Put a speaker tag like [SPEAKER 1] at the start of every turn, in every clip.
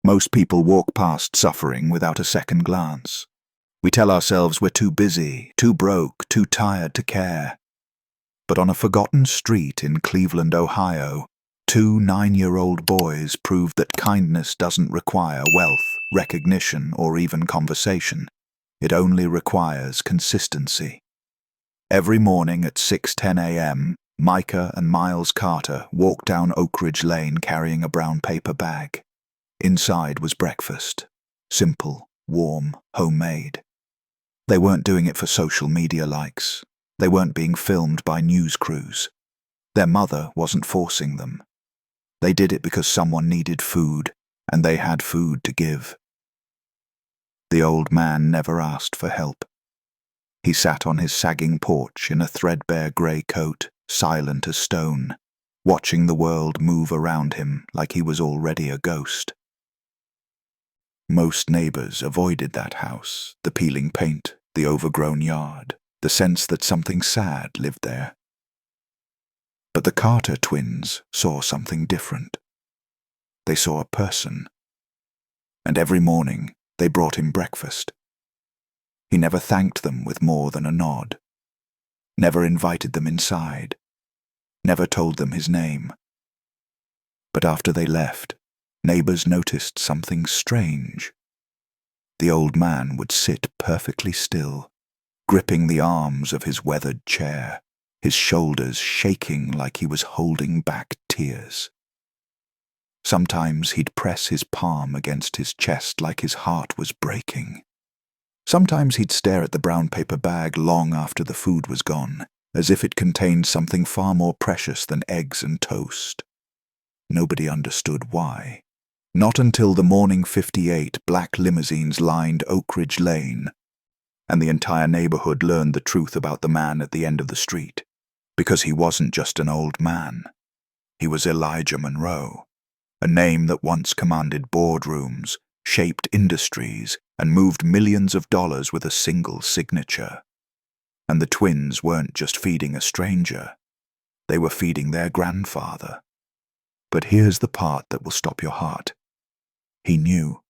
[SPEAKER 1] Most people walk past suffering without a second glance. We tell ourselves we're too busy, too broke, too tired to care. But on a forgotten street in Cleveland, Ohio, two 9-year-old boys proved that kindness doesn't require wealth, recognition, or even conversation. It only requires consistency. Every morning at 6:10 a.m., Micah and Miles Carter walked down Oak Ridge Lane carrying a brown paper bag. Inside was breakfast. Simple, warm, homemade. They weren't doing it for social media likes. They weren't being filmed by news crews. Their mother wasn't forcing them. They did it because someone needed food, and they had food to give. The old man never asked for help. He sat on his sagging porch in a threadbare grey coat, silent as stone, watching the world move around him like he was already a ghost. Most neighbors avoided that house, the peeling paint, the overgrown yard, the sense that something sad lived there. But the Carter twins saw something different. They saw a person. And every morning they brought him breakfast. He never thanked them with more than a nod. Never invited them inside. Never told them his name. But after they left, neighbors noticed something strange. The old man would sit perfectly still, gripping the arms of his weathered chair, his shoulders shaking like he was holding back tears. Sometimes he'd press his palm against his chest like his heart was breaking. Sometimes he'd stare at the brown paper bag long after the food was gone, as if it contained something far more precious than eggs and toast. Nobody understood why. Not until the morning 58 black limousines lined Oak Ridge Lane, and the entire neighborhood learned the truth about the man at the end of the street. Because he wasn't just an old man. He was Elijah Monroe, a name that once commanded boardrooms, shaped industries, and moved millions of dollars with a single signature. And the twins weren't just feeding a stranger. They were feeding their grandfather. But here's the part that will stop your heart. He knew.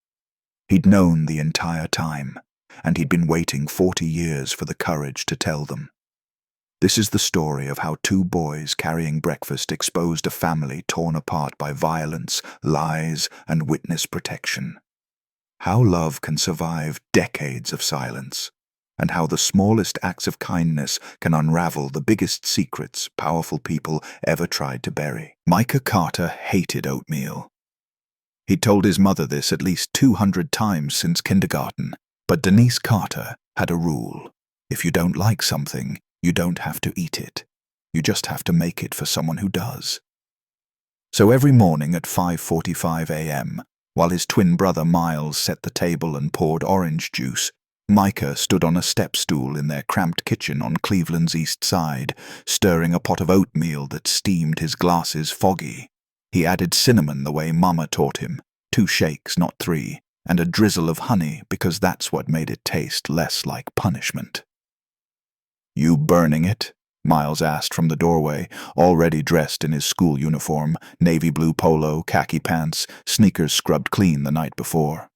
[SPEAKER 1] He'd known the entire time, and he'd been waiting 40 years for the courage to tell them. This is the story of how two boys carrying breakfast exposed a family torn apart by violence, lies, and witness protection. How love can survive decades of silence, and how the smallest acts of kindness can unravel the biggest secrets powerful people ever tried to bury. Micah Carter hated oatmeal. He'd told his mother this at least 200 times since kindergarten, but Denise Carter had a rule. If you don't like something, you don't have to eat it. You just have to make it for someone who does. So every morning at 5:45 a.m., while his twin brother Miles set the table and poured orange juice, Micah stood on a step stool in their cramped kitchen on Cleveland's east side, stirring a pot of oatmeal that steamed his glasses foggy. He added cinnamon the way Mama taught him, 2 shakes, not 3, and a drizzle of honey because that's what made it taste less like punishment. "You burning it?" Miles asked from the doorway, already dressed in his school uniform, navy blue polo, khaki pants, sneakers scrubbed clean the night before.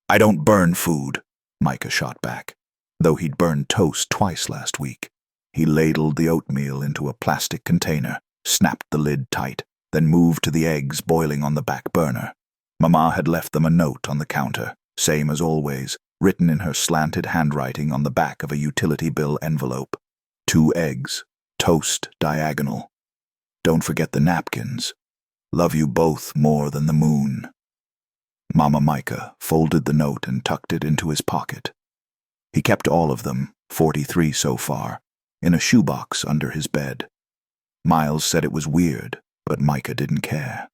[SPEAKER 1] "I don't burn food," Micah shot back, though he'd burned toast twice last week. He ladled the oatmeal into a plastic container, snapped the lid tight, then moved to the eggs boiling on the back burner. Mama had left them a note on the counter, same as always, written in her slanted handwriting on the back of a utility bill envelope. 2 eggs, toast diagonal. Don't forget the napkins. Love you both more than the moon. Mama Micah folded the note and tucked it into his pocket. He kept all of them, 43 so far, in a shoebox under his bed. Miles said it was weird, but Micah didn't care.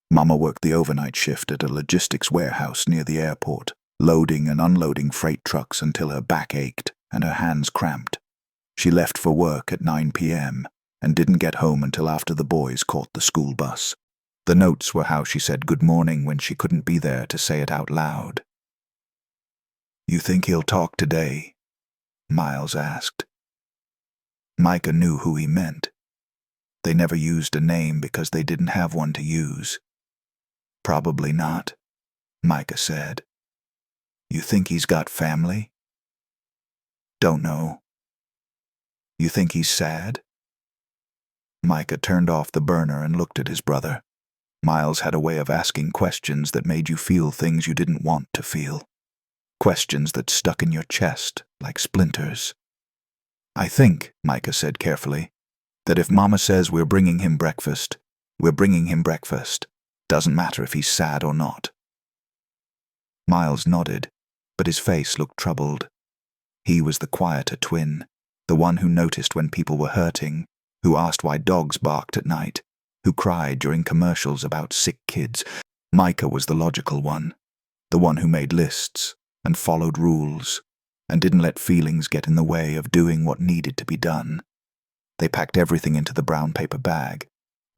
[SPEAKER 1] Mama worked the overnight shift at a logistics warehouse near the airport, loading and unloading freight trucks until her back ached and her hands cramped. She left for work at 9 p.m. and didn't get home until after the boys caught the school bus. The notes were how she said good morning when she couldn't be there to say it out loud. "You think he'll talk today?" Miles asked. Micah knew who he meant. They never used a name because they didn't have one to use. Probably not, Micah said. You think he's got family? Don't know. You think he's sad? Micah turned off the burner and looked at his brother. Miles had a way of asking questions that made you feel things you didn't want to feel. Questions that stuck in your chest like splinters. I think, Micah said carefully, that if Mama says we're bringing him breakfast, we're bringing him breakfast. Doesn't matter if he's sad or not. Miles nodded, but his face looked troubled. He was the quieter twin, the one who noticed when people were hurting, who asked why dogs barked at night, who cried during commercials about sick kids. Micah was the logical one, the one who made lists and followed rules and didn't let feelings get in the way of doing what needed to be done. They packed everything into the brown paper bag: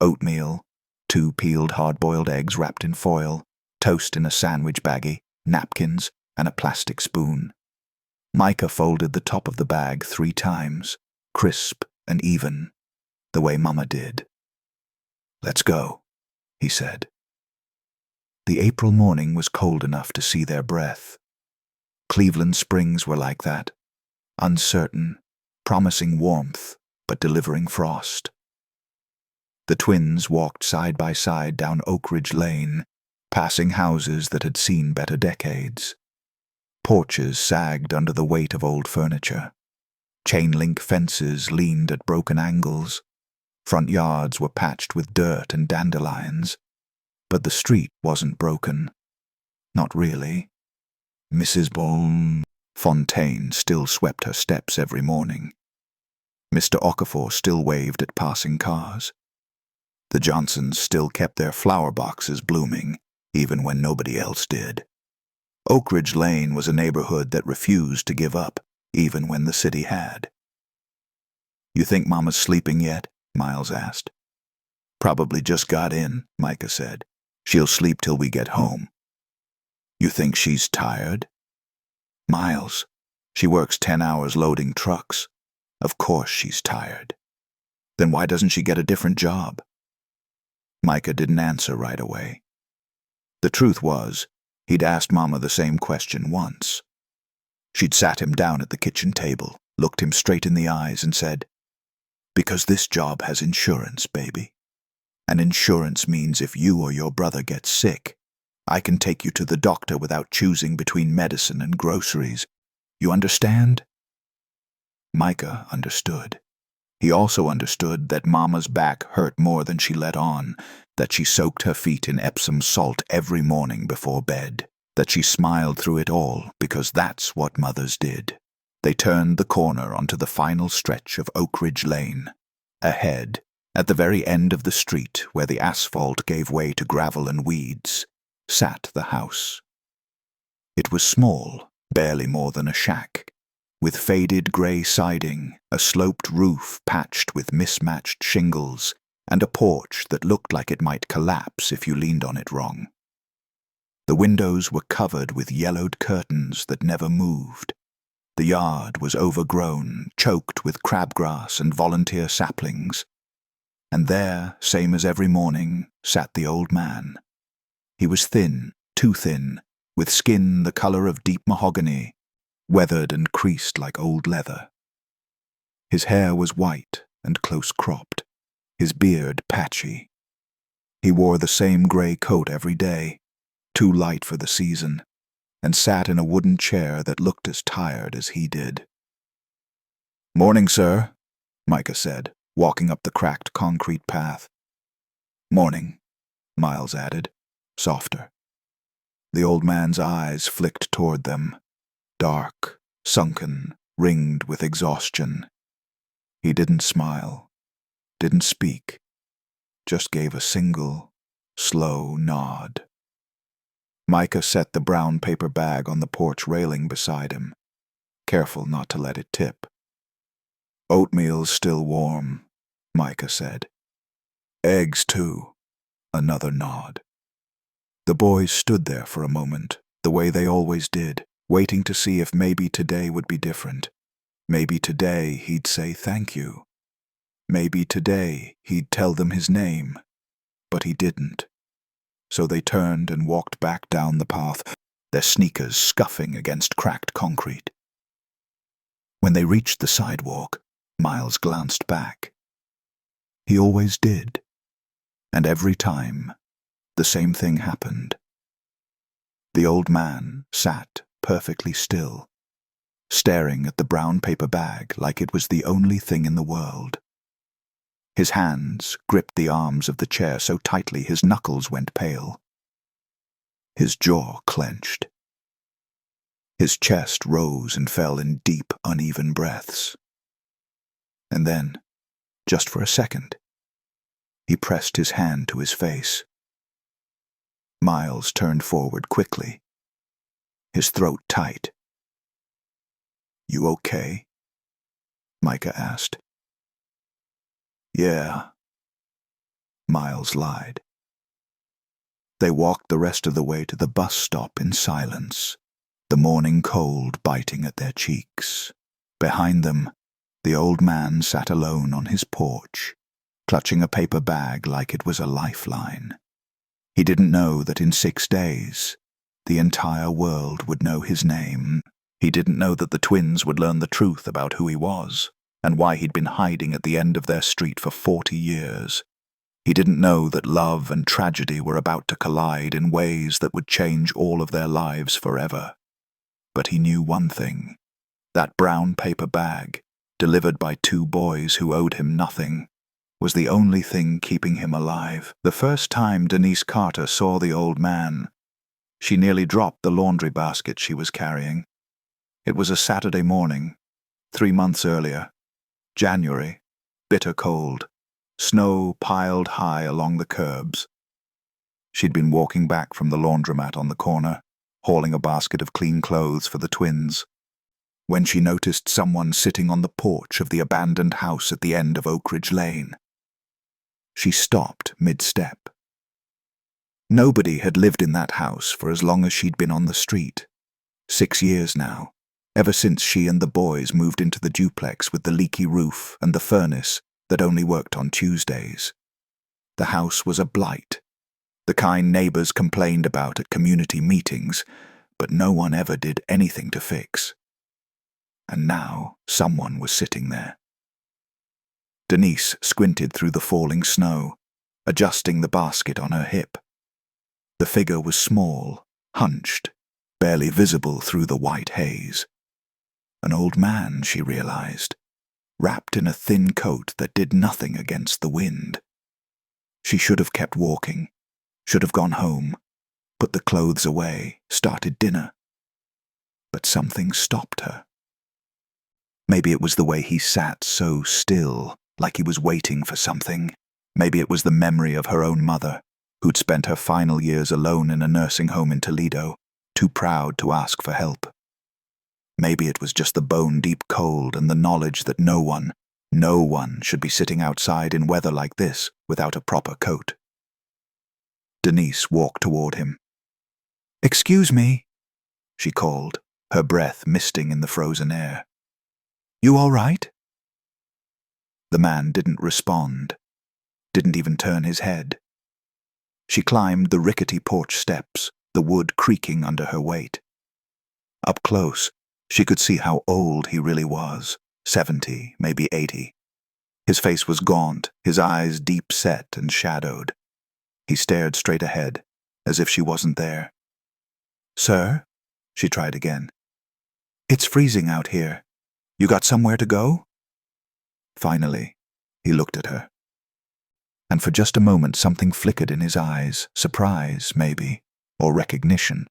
[SPEAKER 1] oatmeal, 2 peeled hard-boiled eggs wrapped in foil, toast in a sandwich baggie, napkins, and a plastic spoon. Micah folded the top of the bag 3 times, crisp and even, the way Mama did. "Let's go," he said. The April morning was cold enough to see their breath. Cleveland springs were like that, uncertain, promising warmth, but delivering frost. The twins walked side by side down Oak Ridge Lane, passing houses that had seen better decades. Porches sagged under the weight of old furniture. Chain-link fences leaned at broken angles. Front yards were patched with dirt and dandelions. But the street wasn't broken. Not really. Mrs. Fontaine still swept her steps every morning. Mr. Okafor still waved at passing cars. The Johnsons still kept their flower boxes blooming, even when nobody else did. Oak Ridge Lane was a neighborhood that refused to give up, even when the city had. "You think Mama's sleeping yet?" Miles asked. "Probably just got in," Micah said. "She'll sleep till we get home." "You think she's tired?" "Miles, she works 10 hours loading trucks. Of course she's tired." "Then why doesn't she get a different job?" Micah didn't answer right away. The truth was, he'd asked Mama the same question once. She'd sat him down at the kitchen table, looked him straight in the eyes and said, "Because this job has insurance, baby. And insurance means if you or your brother gets sick, I can take you to the doctor without choosing between medicine and groceries. You understand?" Micah understood. He also understood that Mama's back hurt more than she let on, that she soaked her feet in Epsom salt every morning before bed, that she smiled through it all because that's what mothers did. They turned the corner onto the final stretch of Oak Ridge Lane. Ahead, at the very end of the street where the asphalt gave way to gravel and weeds, sat the house. It was small, barely more than a shack, with faded gray siding, a sloped roof patched with mismatched shingles, and a porch that looked like it might collapse if you leaned on it wrong. The windows were covered with yellowed curtains that never moved. The yard was overgrown, choked with crabgrass and volunteer saplings. And there, same as every morning, sat the old man. He was thin, too thin, with skin the color of deep mahogany, weathered and creased like old leather. His hair was white and close-cropped, his beard patchy. He wore the same gray coat every day, too light for the season, and sat in a wooden chair that looked as tired as he did. "Morning, sir," Micah said, walking up the cracked concrete path. "Morning," Miles added, softer. The old man's eyes flicked toward them, dark, sunken, ringed with exhaustion. He didn't smile, didn't speak, just gave a single, slow nod. Micah set the brown paper bag on the porch railing beside him, careful not to let it tip. "Oatmeal's still warm," Micah said. "Eggs, too." Another nod. The boys stood there for a moment, the way they always did, waiting to see if maybe today would be different. Maybe today he'd say thank you. Maybe today he'd tell them his name. But he didn't. so they turned and walked back down the path, their sneakers scuffing against cracked concrete. When they reached the sidewalk, Miles glanced back. He always did, and every time, the same thing happened. The old man sat perfectly still, staring at the brown paper bag like it was the only thing in the world. His hands gripped the arms of the chair so tightly his knuckles went pale. His jaw clenched. His chest rose and fell in deep, uneven breaths. And then, just for a second, he pressed his hand to his face. Miles turned forward quickly, his throat tight. "You okay?" Micah asked. "Yeah," Miles lied. They walked the rest of the way to the bus stop in silence, the morning cold biting at their cheeks. Behind them, the old man sat alone on his porch, clutching a paper bag like it was a lifeline. He didn't know that in 6 days, the entire world would know his name. He didn't know that the twins would learn the truth about who he was, and why he'd been hiding at the end of their street for 40 years. He didn't know that love and tragedy were about to collide in ways that would change all of their lives forever. But he knew one thing: that brown paper bag, delivered by 2 boys who owed him nothing, was the only thing keeping him alive. The first time Denise Carter saw the old man, she nearly dropped the laundry basket she was carrying. It was a Saturday morning, 3 months earlier, January, bitter cold, snow piled high along the curbs. She'd been walking back from the laundromat on the corner, hauling a basket of clean clothes for the twins, when she noticed someone sitting on the porch of the abandoned house at the end of Oak Ridge Lane. She stopped mid-step. Nobody had lived in that house for as long as she'd been on the street. 6 years now, ever since she and the boys moved into the duplex with the leaky roof and the furnace that only worked on Tuesdays. The house was a blight, the kind neighbors complained about at community meetings, but no one ever did anything to fix. And now someone was sitting there. Denise squinted through the falling snow, adjusting the basket on her hip. The figure was small, hunched, barely visible through the white haze. An old man, she realized, wrapped in a thin coat that did nothing against the wind. She should have kept walking, should have gone home, put the clothes away, started dinner. But something stopped her. Maybe it was the way he sat so still, like he was waiting for something. Maybe it was the memory of her own mother, who'd spent her final years alone in a nursing home in Toledo, too proud to ask for help. Maybe it was just the bone-deep cold and the knowledge that no one should be sitting outside in weather like this without a proper coat. Denise walked toward him. "Excuse me," she called, her breath misting in the frozen air. "You all right?" The man didn't respond, didn't even turn his head. She climbed the rickety porch steps, the wood creaking under her weight. Up close, she could see how old he really was, 70, maybe 80. His face was gaunt, his eyes deep-set and shadowed. He stared straight ahead, as if she wasn't there. "Sir?" she tried again. "It's freezing out here. You got somewhere to go?" Finally, he looked at her. And for just a moment something flickered in his eyes, surprise, maybe, or recognition.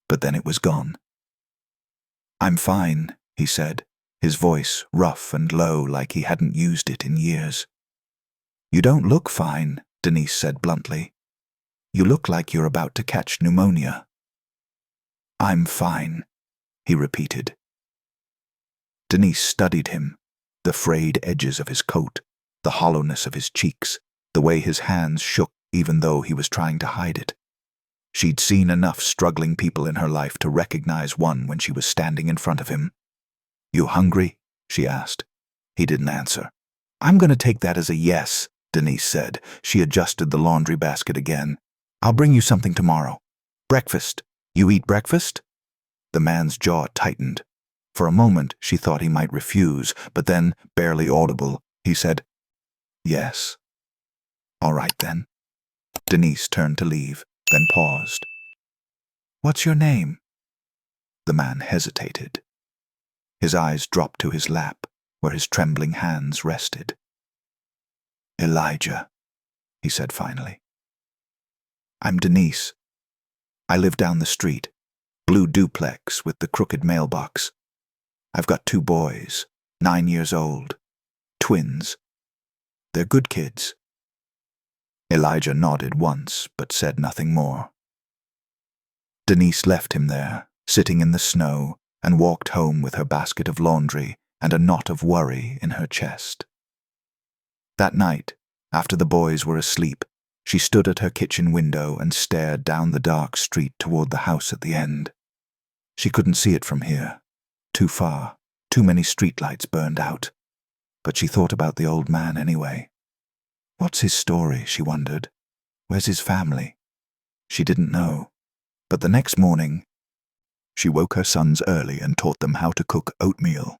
[SPEAKER 1] But then it was gone. "I'm fine," he said, his voice rough and low like he hadn't used it in years. "You don't look fine," Denise said bluntly. "You look like you're about to catch pneumonia." "I'm fine," he repeated. Denise studied him, the frayed edges of his coat, the hollowness of his cheeks, the way his hands shook even though he was trying to hide it. She'd seen enough struggling people in her life to recognize one when she was standing in front of him. "You hungry?" she asked. He didn't answer. "I'm going to take that as a yes," Denise said. She adjusted the laundry basket again. I'll bring you something tomorrow. Breakfast. You eat breakfast? The man's jaw tightened. For a moment, she thought he might refuse, but then, barely audible, he said, "Yes." "All right, then." Denise turned to leave, then paused. "What's your name?" The man hesitated. His eyes dropped to his lap, where his trembling hands rested. "Elijah," he said finally. "I'm Denise. I live down the street, blue duplex with the crooked mailbox. I've got 2 boys, 9 years old, twins. They're good kids." Elijah nodded once, but said nothing more. Denise left him there, sitting in the snow, and walked home with her basket of laundry and a knot of worry in her chest. That night, after the boys were asleep, she stood at her kitchen window and stared down the dark street toward the house at the end. She couldn't see it from here. Too far, too many streetlights burned out. But she thought about the old man anyway. What's his story, she wondered. Where's his family? She didn't know. But the next morning, she woke her sons early and taught them how to cook oatmeal.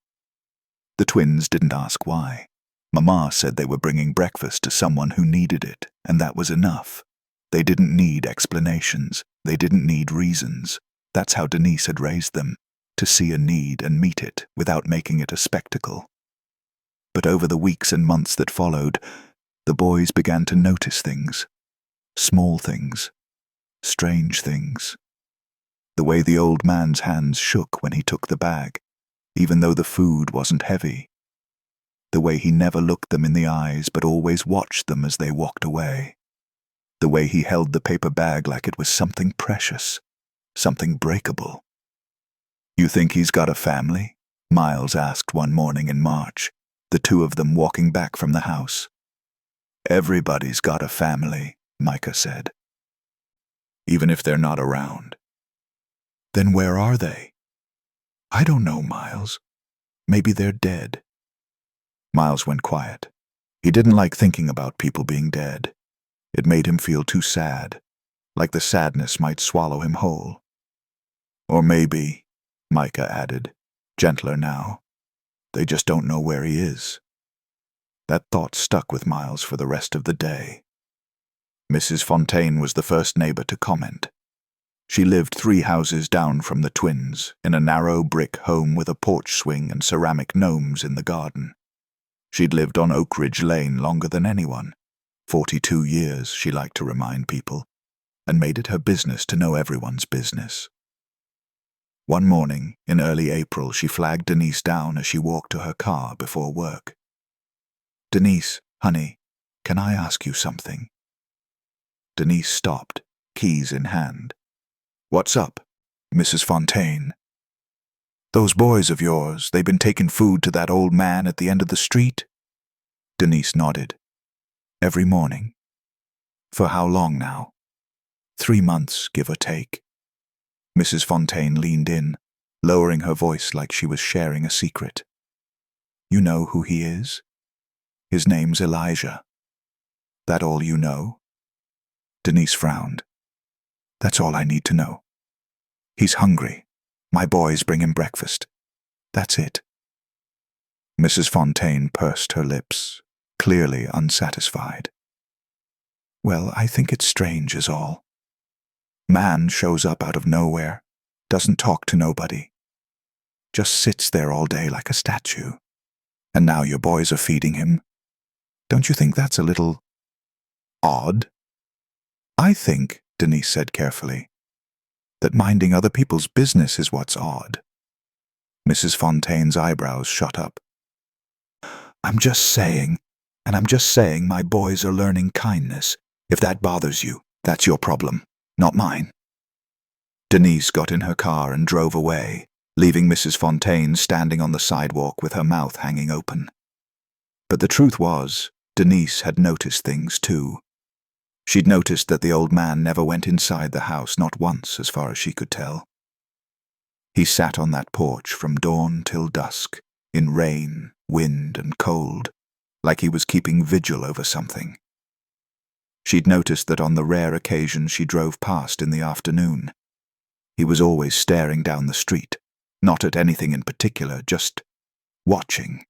[SPEAKER 1] The twins didn't ask why. Mama said they were bringing breakfast to someone who needed it, and that was enough. They didn't need explanations. They didn't need reasons. That's how Denise had raised them, to see a need and meet it without making it a spectacle. But over the weeks and months that followed, the boys began to notice things. Small things. Strange things. The way the old man's hands shook when he took the bag, even though the food wasn't heavy. The way he never looked them in the eyes but always watched them as they walked away. The way he held the paper bag like it was something precious, something breakable. "You think he's got a family?" Miles asked one morning in March, the 2 of them walking back from the house. "Everybody's got a family," Micah said. "Even if they're not around." "Then where are they?" "I don't know, Miles. Maybe they're dead." Miles went quiet. He didn't like thinking about people being dead. It made him feel too sad, like the sadness might swallow him whole. "Or maybe," Micah added, gentler now, "they just don't know where he is." That thought stuck with Miles for the rest of the day. Mrs. Fontaine was the first neighbor to comment. She lived 3 houses down from the twins, in a narrow brick home with a porch swing and ceramic gnomes in the garden. She'd lived on Oak Ridge Lane longer than anyone. 42 years, she liked to remind people, and made it her business to know everyone's business. One morning, in early April, she flagged Denise down as she walked to her car before work. "Denise, honey, can I ask you something?" Denise stopped, keys in hand. "What's up, Mrs. Fontaine?" "Those boys of yours, they've been taking food to that old man at the end of the street?" Denise nodded. "Every morning." "For how long now?" 3 months, give or take." Mrs. Fontaine leaned in, lowering her voice like she was sharing a secret. "You know who he is? His name's Elijah. That all you know?" Denise frowned. "That's all I need to know. He's hungry. My boys bring him breakfast. That's it." Mrs. Fontaine pursed her lips, clearly unsatisfied. "Well, I think it's strange is all. Man shows up out of nowhere, doesn't talk to nobody. Just sits there all day like a statue. And now your boys are feeding him. Don't you think that's a little odd?" "I think," Denise said carefully, "that minding other people's business is what's odd." Mrs. Fontaine's eyebrows shot up. I'm just saying my boys are learning kindness. If that bothers you, that's your problem, not mine." Denise got in her car and drove away, leaving Mrs. Fontaine standing on the sidewalk with her mouth hanging open. But the truth was, Denise had noticed things too. She'd noticed that the old man never went inside the house, not once, as far as she could tell. He sat on that porch from dawn till dusk, in rain, wind, and cold, like he was keeping vigil over something. She'd noticed that on the rare occasions she drove past in the afternoon, he was always staring down the street, not at anything in particular, just watching.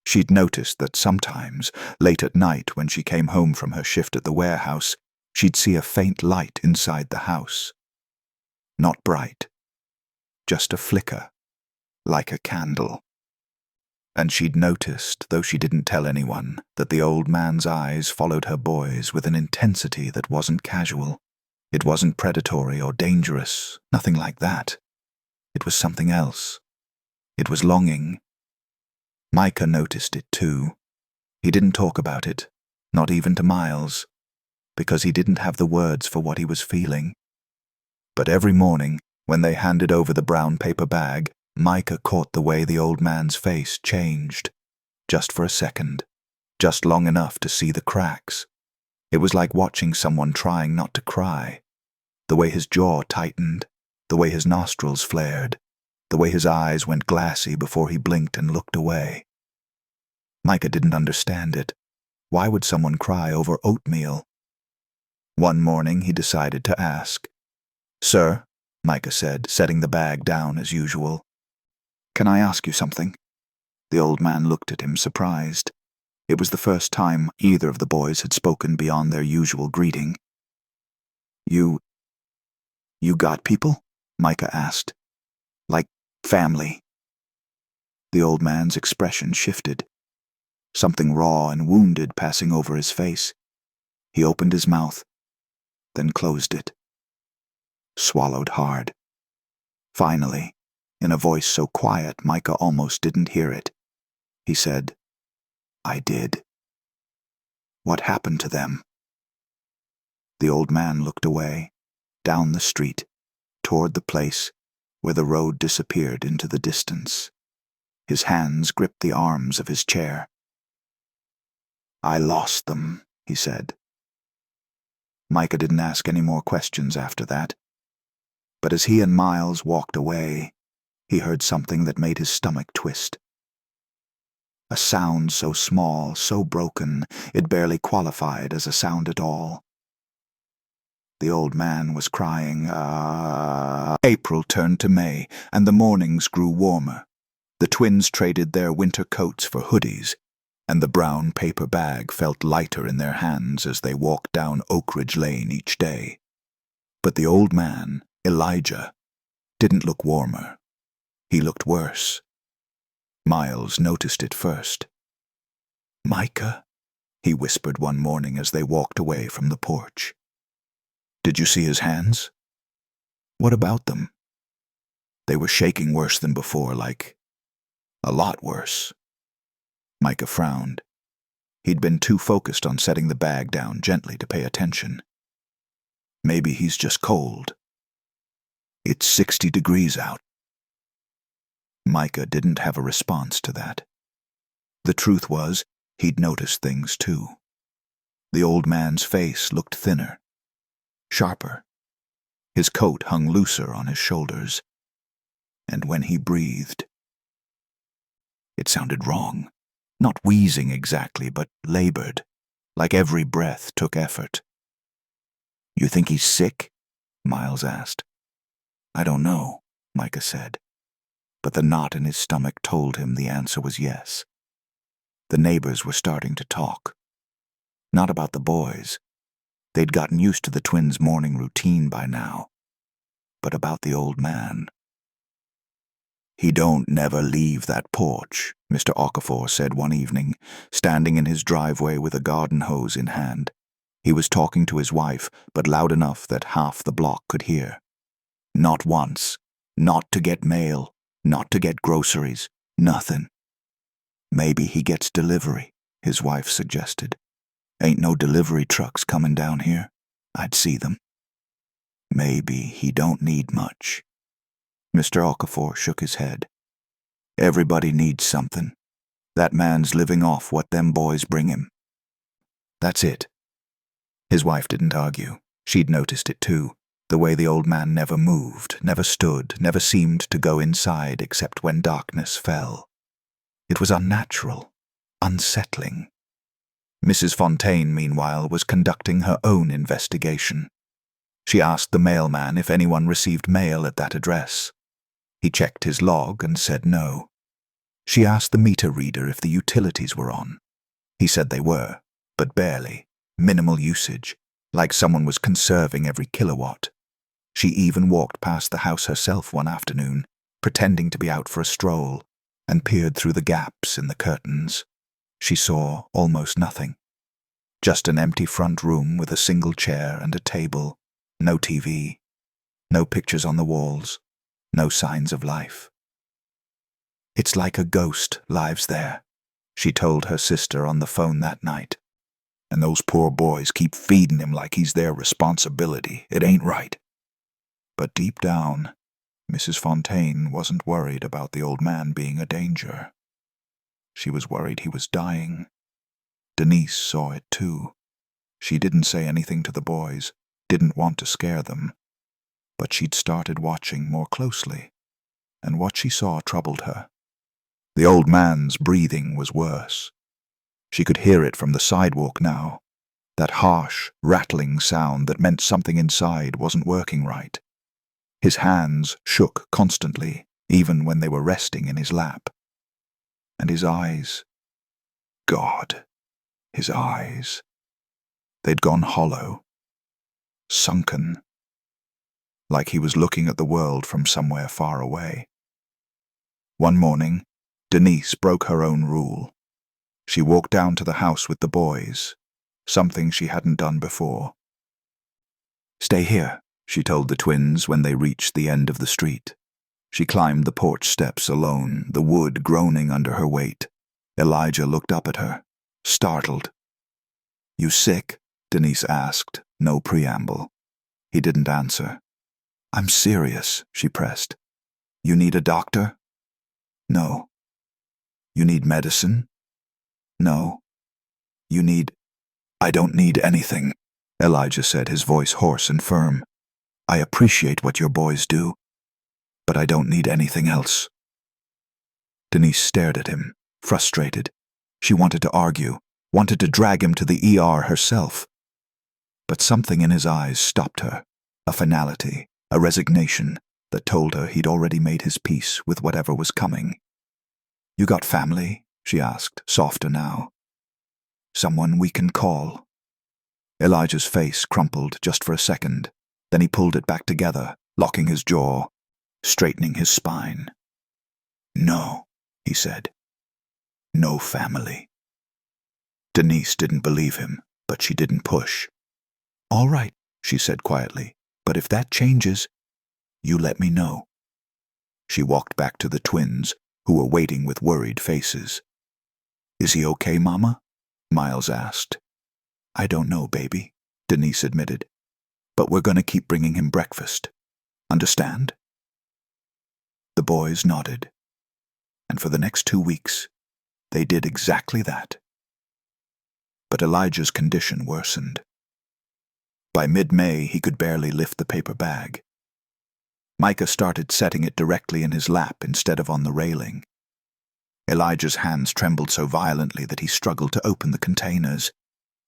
[SPEAKER 1] She'd noticed that sometimes, late at night when she came home from her shift at the warehouse, she'd see a faint light inside the house. Not bright, just a flicker, like a candle. And she'd noticed, though she didn't tell anyone, that the old man's eyes followed her boys with an intensity that wasn't casual. It wasn't predatory or dangerous, nothing like that. It was something else. It was longing. Micah noticed it too. He didn't talk about it, not even to Miles, because he didn't have the words for what he was feeling. But every morning, when they handed over the brown paper bag, Micah caught the way the old man's face changed. Just for a second. Just long enough to see the cracks. It was like watching someone trying not to cry. The way his jaw tightened, the way his nostrils flared, the way his eyes went glassy before he blinked and looked away. Micah didn't understand it. Why would someone cry over oatmeal? One morning he decided to ask. "Sir," Micah said, setting the bag down as usual. "Can I ask you something?" The old man looked at him, surprised. It was the first time either of the boys had spoken beyond their usual greeting. You got people?" Micah asked. "Like family?" The old man's expression shifted. Something raw and wounded passing over his face. He opened his mouth, then closed it. Swallowed hard. Finally, in a voice so quiet Micah almost didn't hear it, he said, "I did." "What happened to them?" The old man looked away, down the street, toward the place where the road disappeared into the distance. His hands gripped the arms of his chair. "I lost them," he said. Micah didn't ask any more questions after that. But as he and Miles walked away, he heard something that made his stomach twist. A sound so small, so broken, it barely qualified as a sound at all. The old man was crying, April turned to May, and the mornings grew warmer. The twins traded their winter coats for hoodies, and the brown paper bag felt lighter in their hands as they walked down Oak Ridge Lane each day. But the old man, Elijah, didn't look warmer. He looked worse. Miles noticed it first. "Micah," he whispered one morning as they walked away from the porch. "Did you see his hands?" "What about them?" "They were shaking worse than before, like a lot worse." Micah frowned. He'd been too focused on setting the bag down gently to pay attention. "Maybe he's just cold. It's 60 degrees out." Micah didn't have a response to that. The truth was, he'd noticed things too. The old man's face looked thinner, sharper. His coat hung looser on his shoulders. And when he breathed, it sounded wrong. Not wheezing exactly, but labored, like every breath took effort. "You think he's sick?" Miles asked. "I don't know," Micah said. But the knot in his stomach told him the answer was yes. The neighbors were starting to talk. Not about the boys. They'd gotten used to the twins' morning routine by now. But about the old man. "He don't never leave that porch," Mr. Okafor said one evening, standing in his driveway with a garden hose in hand. He was talking to his wife, but loud enough that half the block could hear. "Not once. Not to get mail. Not to get groceries. Nothing." "Maybe he gets delivery," his wife suggested. "Ain't no delivery trucks coming down here. I'd see them." "Maybe he don't need much." Mr. Okafor shook his head. "Everybody needs something. That man's living off what them boys bring him. That's it." His wife didn't argue. She'd noticed it too. The way the old man never moved, never stood, never seemed to go inside except when darkness fell. It was unnatural, unsettling. Mrs. Fontaine, meanwhile, was conducting her own investigation. She asked the mailman if anyone received mail at that address. He checked his log and said no. She asked the meter reader if the utilities were on. He said they were, but barely, minimal usage, like someone was conserving every kilowatt. She even walked past the house herself one afternoon, pretending to be out for a stroll, and peered through the gaps in the curtains. She saw almost nothing. Just an empty front room with a single chair and a table, no TV, no pictures on the walls, no signs of life. "It's like a ghost lives there," she told her sister on the phone that night. "And those poor boys keep feeding him like he's their responsibility. It ain't right." But deep down, Mrs. Fontaine wasn't worried about the old man being a danger. She was worried he was dying. Denise saw it too. She didn't say anything to the boys, didn't want to scare them. But she'd started watching more closely, and what she saw troubled her. The old man's breathing was worse. She could hear it from the sidewalk now, that harsh, rattling sound that meant something inside wasn't working right. His hands shook constantly, even when they were resting in his lap. And his eyes. God, his eyes. They'd gone hollow, sunken, like he was looking at the world from somewhere far away. One morning, Denise broke her own rule. She walked down to the house with the boys, something she hadn't done before. "Stay here," she told the twins when they reached the end of the street. She climbed the porch steps alone, the wood groaning under her weight. Elijah looked up at her, startled. "You sick?" Denise asked, no preamble. He didn't answer. "I'm serious," she pressed. "You need a doctor?" "No." "You need medicine?" "No." "You need—" "I don't need anything," Elijah said, his voice hoarse and firm. "I appreciate what your boys do, but I don't need anything else." Denise stared at him, frustrated. She wanted to argue, wanted to drag him to the ER herself. But something in his eyes stopped her, a finality, a resignation that told her he'd already made his peace with whatever was coming. "You got family?" she asked, softer now. "Someone we can call?" Elijah's face crumpled just for a second, then he pulled it back together, locking his jaw, straightening his spine. "No," he said. "No family." Denise didn't believe him, but she didn't push. "All right," she said quietly, "but if that changes, you let me know." She walked back to the twins, who were waiting with worried faces. "Is he okay, Mama?" Miles asked. "I don't know, baby," Denise admitted. "But we're going to keep bringing him breakfast. Understand?" The boys nodded, and for the next 2 weeks, they did exactly that. But Elijah's condition worsened. By mid-May, he could barely lift the paper bag. Micah started setting it directly in his lap instead of on the railing. Elijah's hands trembled so violently that he struggled to open the containers.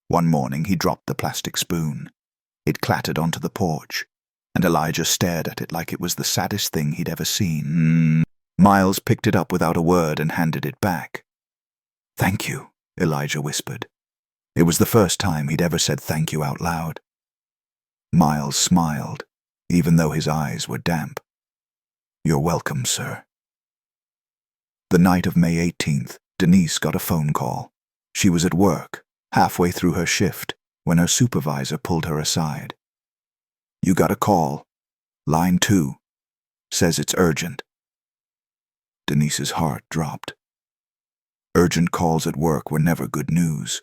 [SPEAKER 1] One morning, he dropped the plastic spoon. It clattered onto the porch, and Elijah stared at it like it was the saddest thing he'd ever seen. Miles picked it up without a word and handed it back. "Thank you," Elijah whispered. It was the first time he'd ever said thank you out loud. Miles smiled, even though his eyes were damp. "You're welcome, sir." The night of May 18th, Denise got a phone call. She was at work, halfway through her shift, when her supervisor pulled her aside. "You got a call. Line 2. Says it's urgent." Denise's heart dropped. Urgent calls at work were never good news.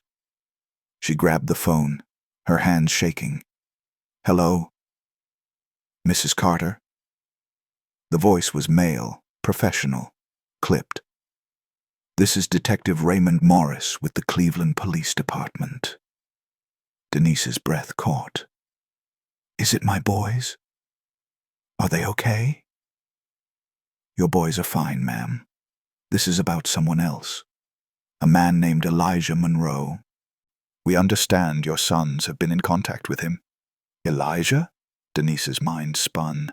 [SPEAKER 1] She grabbed the phone, her hands shaking. "Hello? Mrs. Carter?" The voice was male, professional, clipped. "This is Detective Raymond Morris with the Cleveland Police Department." Denise's breath caught. "Is it my boys? Are they okay?" "Your boys are fine, ma'am. This is about someone else. A man named Elijah Monroe. We understand your sons have been in contact with him. Elijah? Denise's mind spun.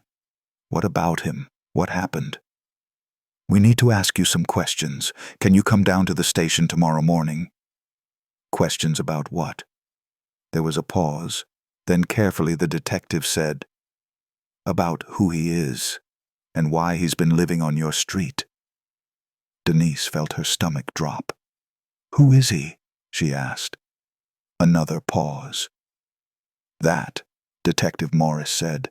[SPEAKER 1] What about him? What happened? We need to ask you some questions. Can you come down to the station tomorrow morning? Questions about what? There was a pause. Then carefully the detective said, about who he is and why he's been living on your street. Denise felt her stomach drop. Who is he? She asked. Another pause. That, Detective Morris said,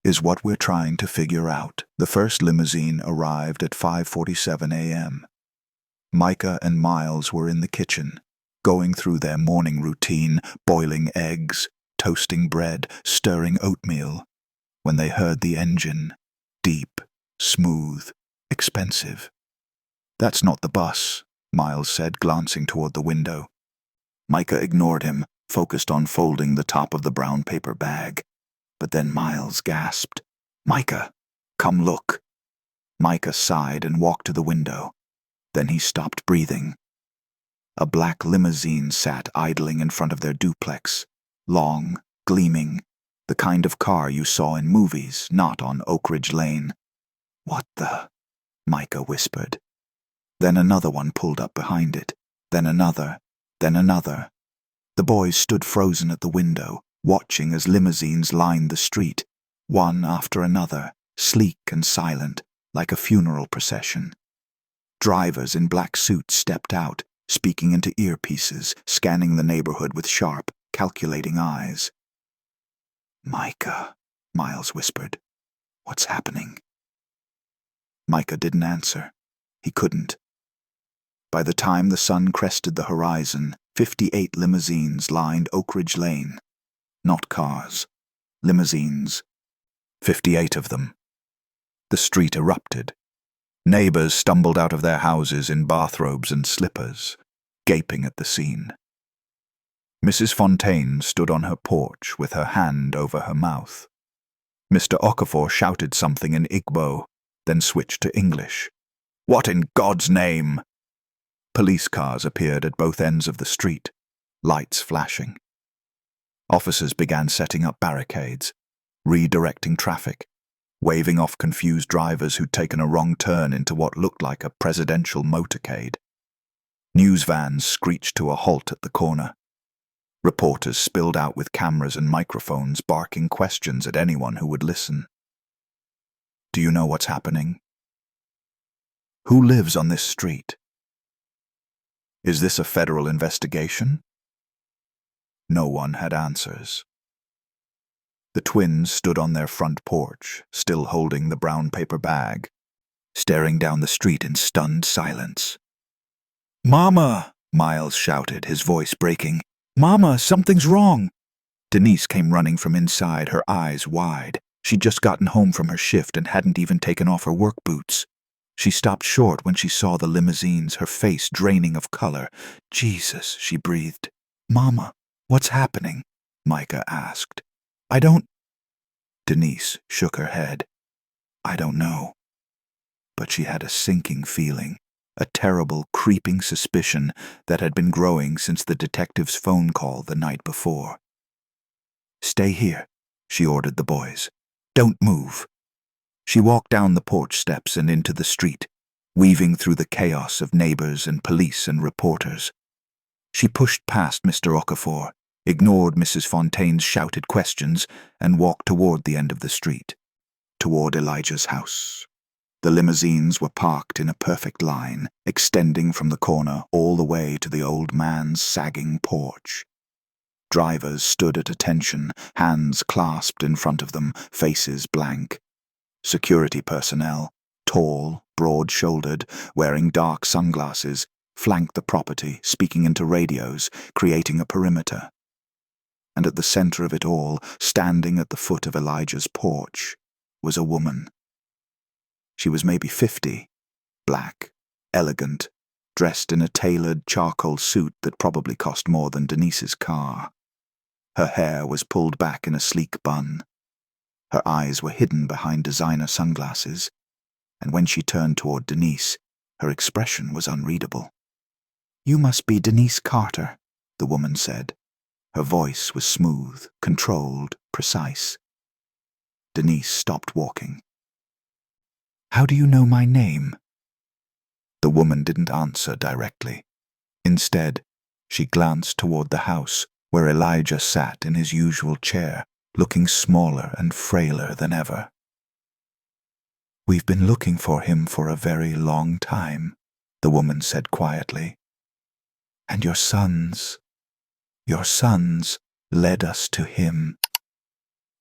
[SPEAKER 1] is what we're trying to figure out. The first limousine arrived at 5:47 a.m. Micah and Miles were in the kitchen, going through their morning routine, boiling eggs, toasting bread, stirring oatmeal, when they heard the engine, deep, smooth, expensive. That's not the bus, Miles said, glancing toward the window. Micah ignored him, focused on folding the top of the brown paper bag. But then Miles gasped, Micah, come look. Micah sighed and walked to the window. Then he stopped breathing. A black limousine sat idling in front of their duplex, long, gleaming, the kind of car you saw in movies, not on Oak Ridge Lane. What the? Micah whispered. Then another one pulled up behind it, then another, then another. The boys stood frozen at the window, watching as limousines lined the street, one after another, sleek and silent, like a funeral procession. Drivers in black suits stepped out, speaking into earpieces, scanning the neighborhood with sharp, calculating eyes. Micah, Miles whispered. What's happening? Micah didn't answer. He couldn't. By the time the sun crested the horizon, 58 limousines lined Oak Ridge Lane. Not cars. Limousines. 58 of them. The street erupted. Neighbors stumbled out of their houses in bathrobes and slippers, gaping at the scene. Mrs. Fontaine stood on her porch with her hand over her mouth. Mr. Okafor shouted something in Igbo, then switched to English. What in God's name? Police cars appeared at both ends of the street, lights flashing. Officers began setting up barricades, redirecting traffic, waving off confused drivers who'd taken a wrong turn into what looked like a presidential motorcade. News vans screeched to a halt at the corner. Reporters spilled out with cameras and microphones, barking questions at anyone who would listen. Do you know what's happening? Who lives on this street? Is this a federal investigation? No one had answers. The twins stood on their front porch, still holding the brown paper bag, staring down the street in stunned silence. Mama! Miles shouted, his voice breaking. Mama, something's wrong! Denise came running from inside, her eyes wide. She'd just gotten home from her shift and hadn't even taken off her work boots. She stopped short when she saw the limousines, her face draining of color. Jesus, she breathed. Mama, what's happening? Micah asked. I don't... Denise shook her head. I don't know. But she had a sinking feeling, a terrible, creeping suspicion that had been growing since the detective's phone call the night before. Stay here, she ordered the boys. Don't move. She walked down the porch steps and into the street, weaving through the chaos of neighbors and police and reporters. She pushed past Mr. Okafor, ignored Mrs. Fontaine's shouted questions, and walked toward the end of the street, toward Elijah's house. The limousines were parked in a perfect line, extending from the corner all the way to the old man's sagging porch. Drivers stood at attention, hands clasped in front of them, faces blank. Security personnel, tall, broad-shouldered, wearing dark sunglasses, flanked the property, speaking into radios, creating a perimeter. And at the center of it all, standing at the foot of Elijah's porch, was a woman. She was maybe 50, black, elegant, dressed in a tailored charcoal suit that probably cost more than Denise's car. Her hair was pulled back in a sleek bun. Her eyes were hidden behind designer sunglasses, and when she turned toward Denise, her expression was unreadable. You must be Denise Carter, the woman said. Her voice was smooth, controlled, precise. Denise stopped walking. "How do you know my name?" The woman didn't answer directly. Instead, she glanced toward the house where Elijah sat in his usual chair, looking smaller and frailer than ever. "We've been looking for him for a very long time," the woman said quietly. "And your sons led us to him."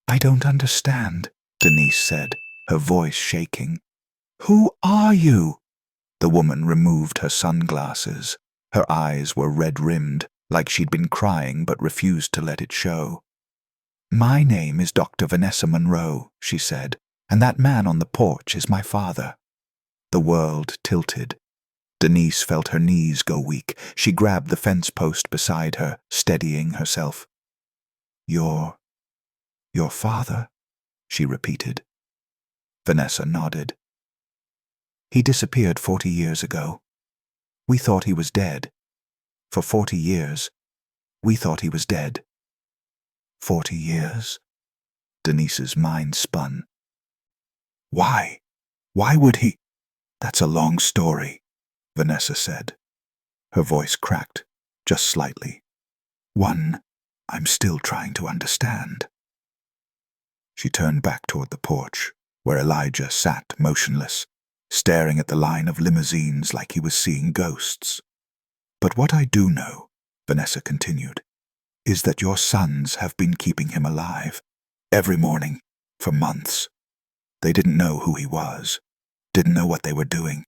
[SPEAKER 1] "I don't understand," Denise said, her voice shaking. "Who are you?" The woman removed her sunglasses. Her eyes were red-rimmed, like she'd been crying but refused to let it show. "My name is Dr. Vanessa Monroe," she said, "and that man on the porch is my father." The world tilted. Denise felt her knees go weak. She grabbed the fence post beside her, steadying herself. Your father?" she repeated. Vanessa nodded. "He disappeared 40 years ago. We thought he was dead. For 40 years, we thought he was dead." 40 years? Denise's mind spun. Why? Why would he? "That's a long story," Vanessa said. Her voice cracked, just slightly. "One I'm still trying to understand." She turned back toward the porch, where Elijah sat motionless, staring at the line of limousines like he was seeing ghosts. "But what I do know," Vanessa continued, "is that your sons have been keeping him alive, every morning, for months. They didn't know who he was, didn't know what they were doing,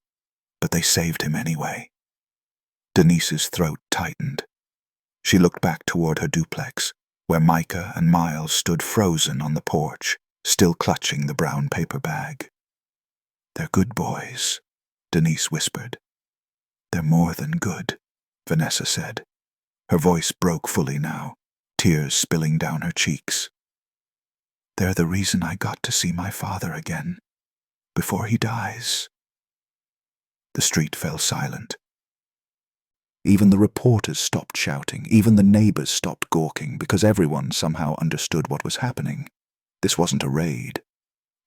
[SPEAKER 1] but they saved him anyway." Denise's throat tightened. She looked back toward her duplex, where Micah and Miles stood frozen on the porch, still clutching the brown paper bag. "They're good boys," Denise whispered. "They're more than good," Vanessa said. Her voice broke fully now, tears spilling down her cheeks. "They're the reason I got to see my father again, before he dies." The street fell silent. Even the reporters stopped shouting, even the neighbors stopped gawking, because everyone somehow understood what was happening. This wasn't a raid.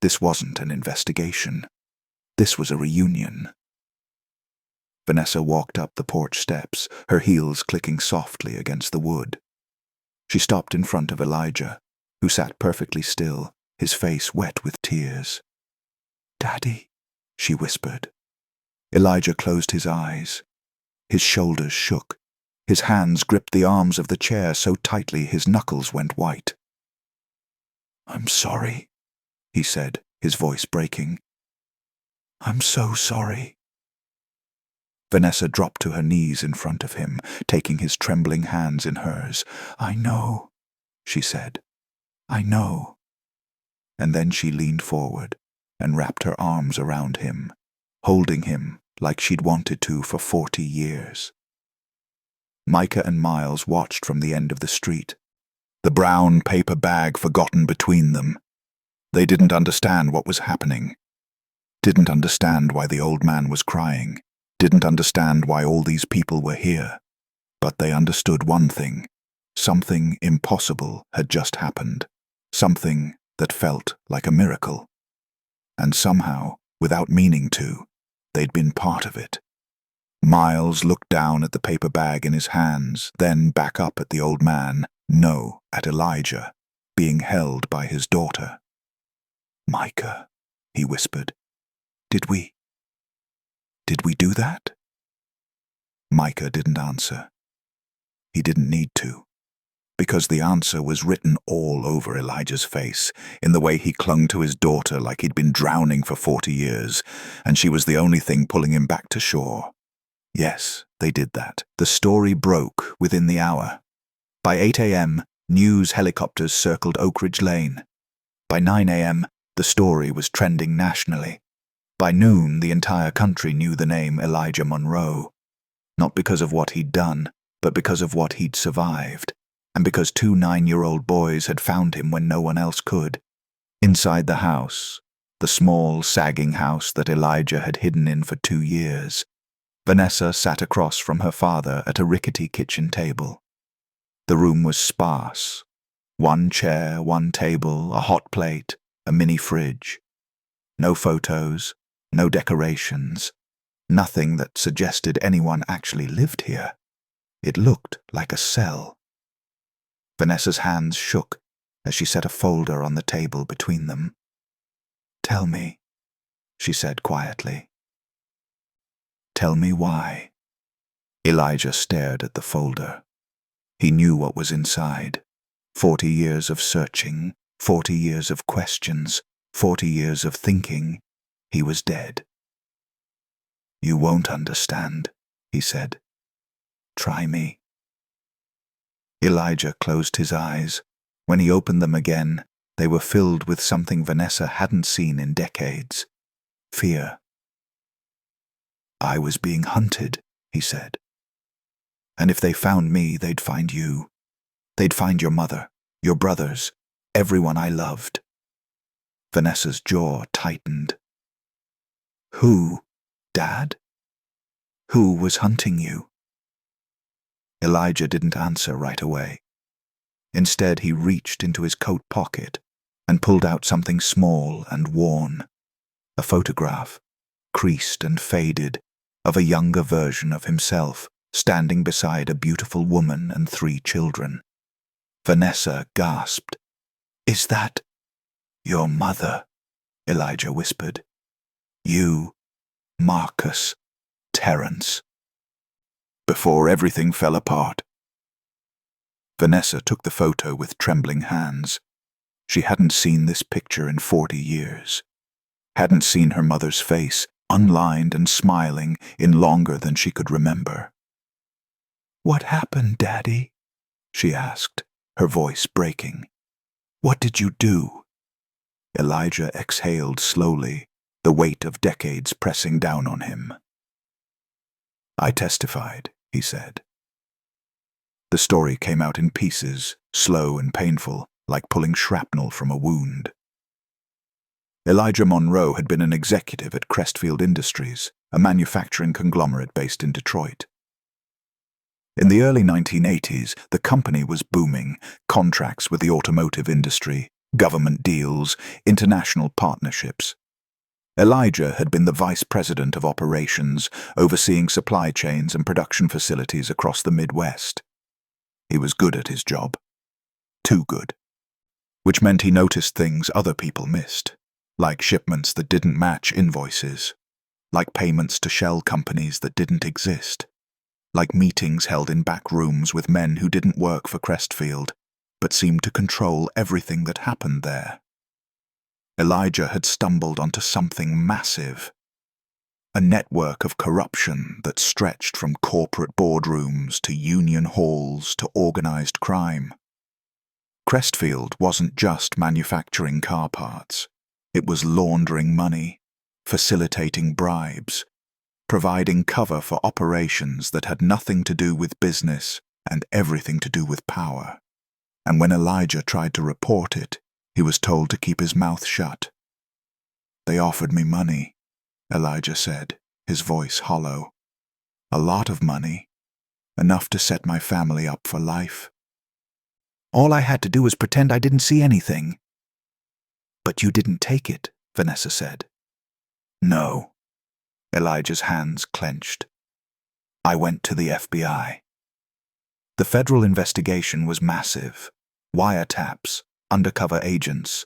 [SPEAKER 1] This wasn't an investigation. This was a reunion. Vanessa walked up the porch steps, her heels clicking softly against the wood. She stopped in front of Elijah, who sat perfectly still, his face wet with tears. "Daddy," she whispered. Elijah closed his eyes. His shoulders shook. His hands gripped the arms of the chair so tightly his knuckles went white. "I'm sorry," he said, his voice breaking. "I'm so sorry." Vanessa dropped to her knees in front of him, taking his trembling hands in hers. "I know," she said. "I know." And then she leaned forward and wrapped her arms around him, holding him like she'd wanted to for 40 years. Micah and Miles watched from the end of the street, the brown paper bag forgotten between them. They didn't understand what was happening. Didn't understand why the old man was crying. Didn't understand why all these people were here. But they understood one thing. Something impossible had just happened. Something that felt like a miracle. And somehow, without meaning to, they'd been part of it. Miles looked down at the paper bag in his hands, then back up at the old man, no, at Elijah, being held by his daughter. "Micah," he whispered, Did we do that?" Micah didn't answer. He didn't need to, because the answer was written all over Elijah's face, in the way he clung to his daughter like he'd been drowning for 40 years, and she was the only thing pulling him back to shore. Yes, they did that. The story broke within the hour. By 8 a.m., news helicopters circled Oak Ridge Lane. By 9 a.m., the story was trending nationally. By noon, the entire country knew the name Elijah Monroe. Not because of what he'd done, but because of what he'd survived, and because 2 9-year-old boys had found him when no one else could. Inside the house, the small, sagging house that Elijah had hidden in for 2 years, Vanessa sat across from her father at a rickety kitchen table. The room was sparse. One chair, one table, a hot plate, a mini fridge. No photos, no decorations, nothing that suggested anyone actually lived here. It looked like a cell. Vanessa's hands shook as she set a folder on the table between them. "Tell me," she said quietly. "Tell me why." Elijah stared at the folder. He knew what was inside. 40 years of searching, 40 years of questions, 40 years of thinking. He was dead. "You won't understand," he said. "Try me." Elijah closed his eyes. When he opened them again, they were filled with something Vanessa hadn't seen in decades. Fear. "I was being hunted," he said. "And if they found me, they'd find you. They'd find your mother, your brothers, everyone I loved." Vanessa's jaw tightened. "Who, Dad? Who was hunting you?" Elijah didn't answer right away. Instead, he reached into his coat pocket and pulled out something small and worn. A photograph, creased and faded, of a younger version of himself, standing beside a beautiful woman and 3 children. Vanessa gasped. "Is that your mother?" Elijah whispered. "You, Marcus, Terence." Before everything fell apart. Vanessa took the photo with trembling hands. She hadn't seen this picture in 40 years. Hadn't seen her mother's face, unlined and smiling, in longer than she could remember. "What happened, Daddy?" she asked, her voice breaking. "What did you do?" Elijah exhaled slowly, the weight of decades pressing down on him. "I testified," he said. The story came out in pieces, slow and painful, like pulling shrapnel from a wound. Elijah Monroe had been an executive at Crestfield Industries, a manufacturing conglomerate based in Detroit. In the early 1980s, the company was booming, contracts with the automotive industry, government deals, international partnerships. Elijah had been the vice president of operations, overseeing supply chains and production facilities across the Midwest. He was good at his job. Too good. Which meant he noticed things other people missed, like shipments that didn't match invoices, like payments to shell companies that didn't exist, like meetings held in back rooms with men who didn't work for Crestfield, but seemed to control everything that happened there. Elijah had stumbled onto something massive. A network of corruption that stretched from corporate boardrooms to union halls to organized crime. Crestfield wasn't just manufacturing car parts. It was laundering money, facilitating bribes, providing cover for operations that had nothing to do with business and everything to do with power. And when Elijah tried to report it, he was told to keep his mouth shut. "They offered me money," Elijah said, his voice hollow. "A lot of money. Enough to set my family up for life. All I had to do was pretend I didn't see anything." "But you didn't take it," Vanessa said. "No." Elijah's hands clenched. "I went to the FBI." The federal investigation was massive. Wiretaps, undercover agents,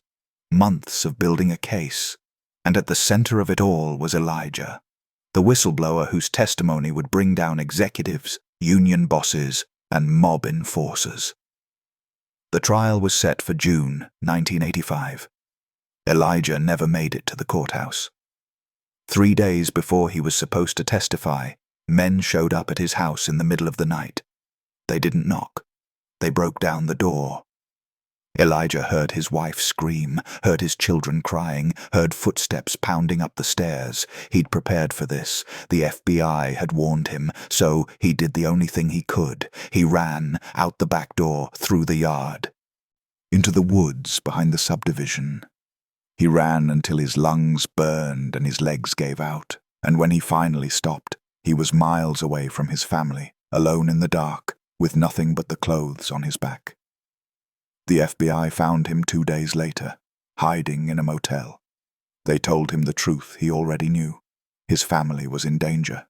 [SPEAKER 1] months of building a case, and at the center of it all was Elijah, the whistleblower whose testimony would bring down executives, union bosses, and mob enforcers. The trial was set for June 1985. Elijah never made it to the courthouse. 3 days before he was supposed to testify, men showed up at his house in the middle of the night. They didn't knock. They broke down the door. Elijah heard his wife scream, heard his children crying, heard footsteps pounding up the stairs. He'd prepared for this. The FBI had warned him, so he did the only thing he could. He ran out the back door, through the yard, into the woods behind the subdivision. He ran until his lungs burned and his legs gave out, and when he finally stopped, he was miles away from his family, alone in the dark, with nothing but the clothes on his back. The FBI found him 2 days later, hiding in a motel. They told him the truth he already knew. His family was in danger.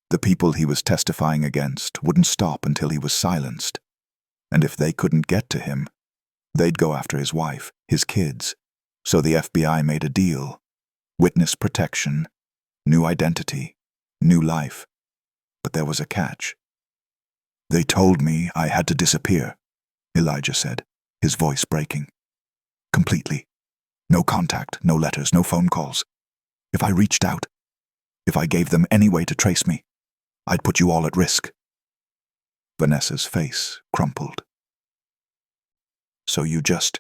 [SPEAKER 1] The people he was testifying against wouldn't stop until he was silenced. And if they couldn't get to him, they'd go after his wife, his kids. So the FBI made a deal. Witness protection, new identity, new life. But there was a catch. "They told me I had to disappear," Elijah said, his voice breaking. "Completely. No contact, no letters, no phone calls. If I reached out, if I gave them any way to trace me, I'd put you all at risk." Vanessa's face crumpled. "So you just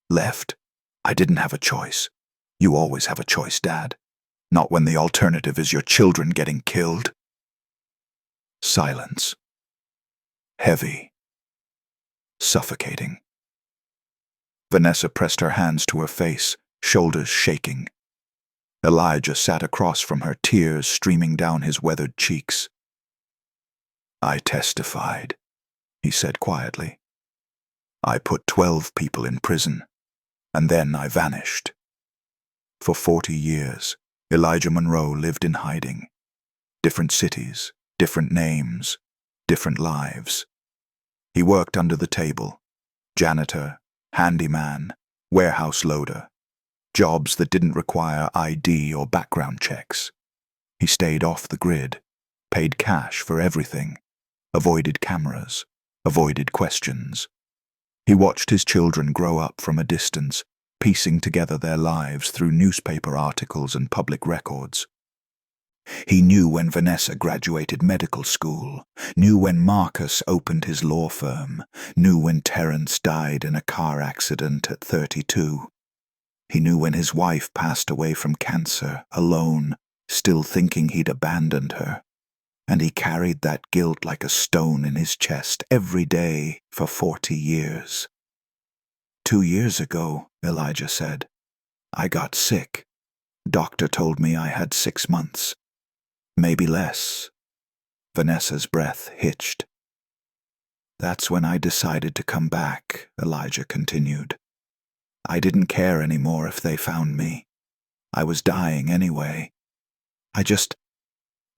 [SPEAKER 1] left? I didn't have a choice. You always have a choice, Dad. Not when the alternative is your children getting killed." Silence. Heavy. Suffocating. Vanessa pressed her hands to her face, shoulders shaking. Elijah sat across from her, tears streaming down his weathered cheeks. "I testified," he said quietly. "I put 12 people in prison, and then I vanished." For 40 years, Elijah Monroe lived in hiding. Different cities, different names, different lives. He worked under the table, janitor, handyman, warehouse loader, jobs that didn't require ID or background checks. He stayed off the grid, paid cash for everything, avoided cameras, avoided questions. He watched his children grow up from a distance, piecing together their lives through newspaper articles and public records. He knew when Vanessa graduated medical school, knew when Marcus opened his law firm, knew when Terence died in a car accident at 32. He knew when his wife passed away from cancer, alone, still thinking he'd abandoned her. And he carried that guilt like a stone in his chest every day for 40 years. 2 years ago, Elijah said, I got sick. Doctor told me I had 6 months. Maybe less. Vanessa's breath hitched. That's when I decided to come back, Elijah continued. I didn't care anymore if they found me. I was dying anyway.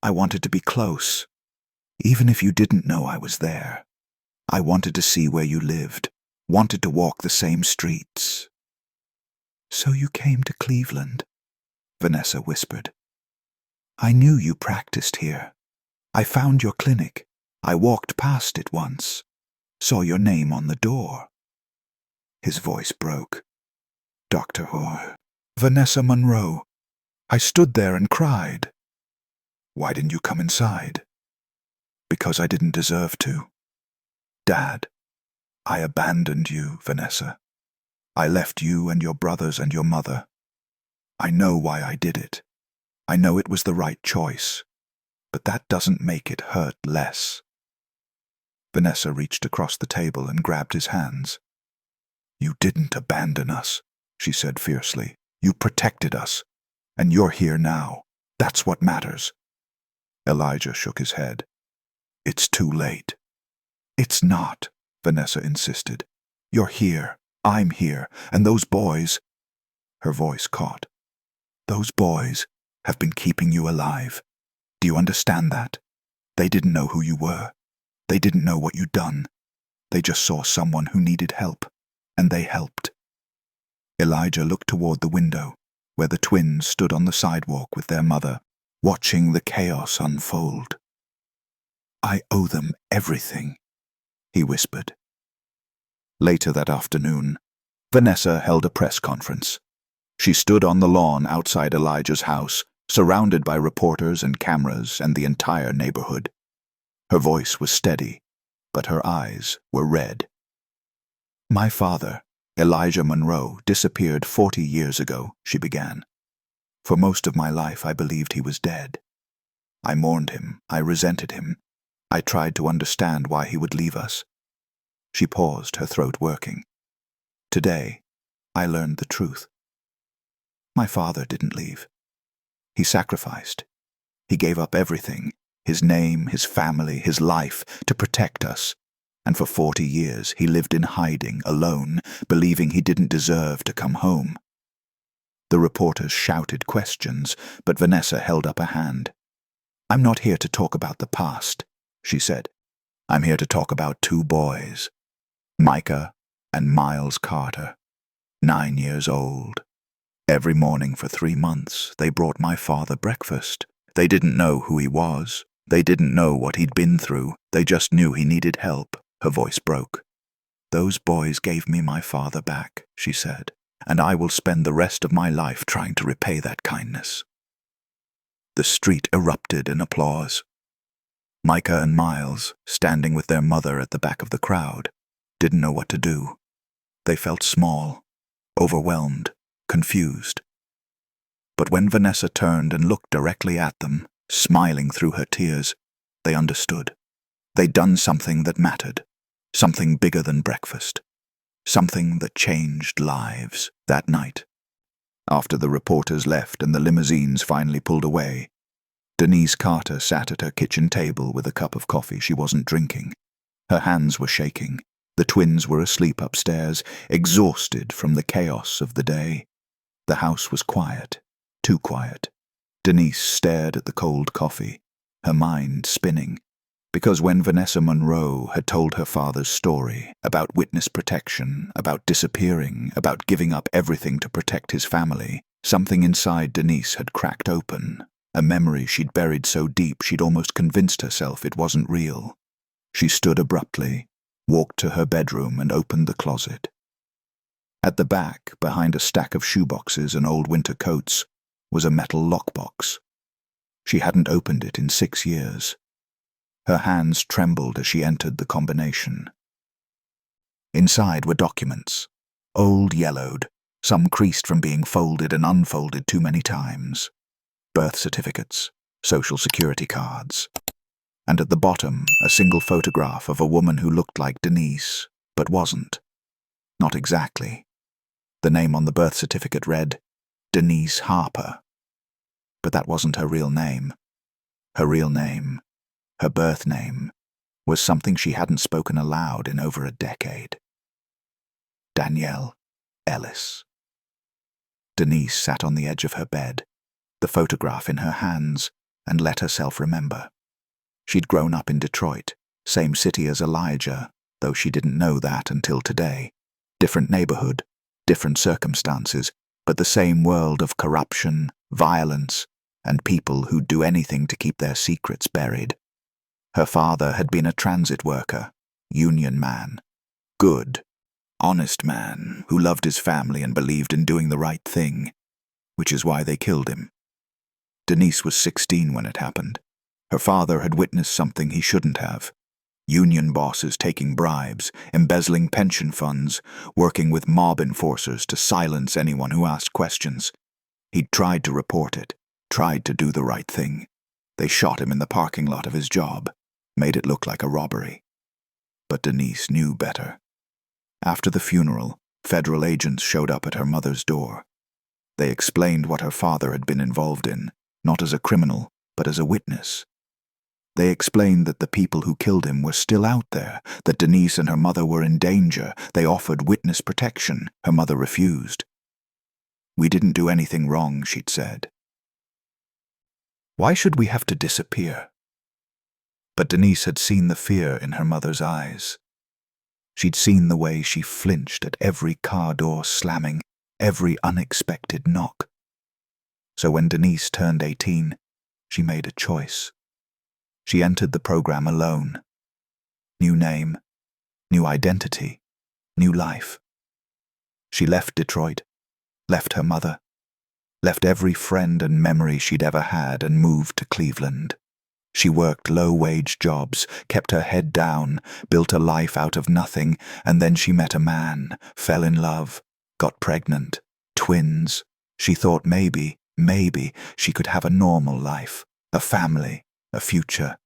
[SPEAKER 1] I wanted to be close. Even if you didn't know I was there. I wanted to see where you lived, wanted to walk the same streets. So you came to Cleveland, Vanessa whispered. I knew you practiced here. I found your clinic. I walked past it once. Saw your name on the door. His voice broke. Dr. Hoare. Vanessa Monroe. I stood there and cried. Why didn't you come inside? Because I didn't deserve to. Dad, I abandoned you, Vanessa. I left you and your brothers and your mother. I know why I did it. I know it was the right choice, but that doesn't make it hurt less. Vanessa reached across the table and grabbed his hands. You didn't abandon us, she said fiercely. You protected us, and you're here now. That's what matters. Elijah shook his head. It's too late. It's not, Vanessa insisted. You're here, I'm here, and those boys... Her voice caught. Those boys have been keeping you alive. Do you understand that? They didn't know who you were. They didn't know what you'd done. They just saw someone who needed help, and they helped. Elijah looked toward the window, where the twins stood on the sidewalk with their mother, watching the chaos unfold. I owe them everything, he whispered. Later that afternoon, Vanessa held a press conference. She stood on the lawn outside Elijah's house, surrounded by reporters and cameras and the entire neighborhood. Her voice was steady, but her eyes were red. My father, Elijah Monroe, disappeared 40 years ago, she began. For most of my life I believed he was dead. I mourned him, I resented him. I tried to understand why he would leave us. She paused, her throat working. Today, I learned the truth. My father didn't leave. He sacrificed. He gave up everything, his name, his family, his life, to protect us, and for 40 years he lived in hiding, alone, believing he didn't deserve to come home. The reporters shouted questions, but Vanessa held up a hand. "I'm not here to talk about the past," she said. "I'm here to talk about 2 boys, Micah and Miles Carter, 9 years old. Every morning for 3 months, they brought my father breakfast. They didn't know who he was. They didn't know what he'd been through. They just knew he needed help." Her voice broke. "Those boys gave me my father back," she said, "and I will spend the rest of my life trying to repay that kindness." The street erupted in applause. Micah and Miles, standing with their mother at the back of the crowd, didn't know what to do. They felt small, overwhelmed, confused. But when Vanessa turned and looked directly at them, smiling through her tears, they understood. They'd done something that mattered, something bigger than breakfast, something that changed lives. That night, after the reporters left and the limousines finally pulled away, Denise Carter sat at her kitchen table with a cup of coffee she wasn't drinking. Her hands were shaking. The twins were asleep upstairs, exhausted from the chaos of the day. The house was quiet, too quiet. Denise stared at the cold coffee, her mind spinning, because when Vanessa Monroe had told her father's story about witness protection, about disappearing, about giving up everything to protect his family, something inside Denise had cracked open, a memory she'd buried so deep she'd almost convinced herself it wasn't real. She stood abruptly, walked to her bedroom and opened the closet. At the back, behind a stack of shoeboxes and old winter coats, was a metal lockbox. She hadn't opened it in 6 years. Her hands trembled as she entered the combination. Inside were documents, old yellowed, some creased from being folded and unfolded too many times. Birth certificates, social security cards, and at the bottom a single photograph of a woman who looked like Denise, but wasn't. Not exactly. The name on the birth certificate read, Denise Harper. But that wasn't her real name. Her real name, her birth name, was something she hadn't spoken aloud in over a decade. Danielle Ellis. Denise sat on the edge of her bed, the photograph in her hands, and let herself remember. She'd grown up in Detroit, same city as Elijah, though she didn't know that until today. Different neighborhood, different circumstances, but the same world of corruption, violence, and people who'd do anything to keep their secrets buried. Her father had been a transit worker, union man, good, honest man who loved his family and believed in doing the right thing, which is why they killed him. Denise was 16 when it happened. Her father had witnessed something he shouldn't have. Union bosses taking bribes, embezzling pension funds, working with mob enforcers to silence anyone who asked questions. He'd tried to report it, tried to do the right thing. They shot him in the parking lot of his job, made it look like a robbery. But Denise knew better. After the funeral, federal agents showed up at her mother's door. They explained what her father had been involved in, not as a criminal, but as a witness. They explained that the people who killed him were still out there, that Denise and her mother were in danger. They offered witness protection. Her mother refused. "We didn't do anything wrong," she'd said. "Why should we have to disappear?" But Denise had seen the fear in her mother's eyes. She'd seen the way she flinched at every car door slamming, every unexpected knock. So when Denise turned 18, she made a choice. She entered the program alone. New name, new identity, new life. She left Detroit, left her mother, left every friend and memory she'd ever had and moved to Cleveland. She worked low-wage jobs, kept her head down, built a life out of nothing, and then she met a man, fell in love, got pregnant, twins. She thought maybe she could have a normal life, a family, a future.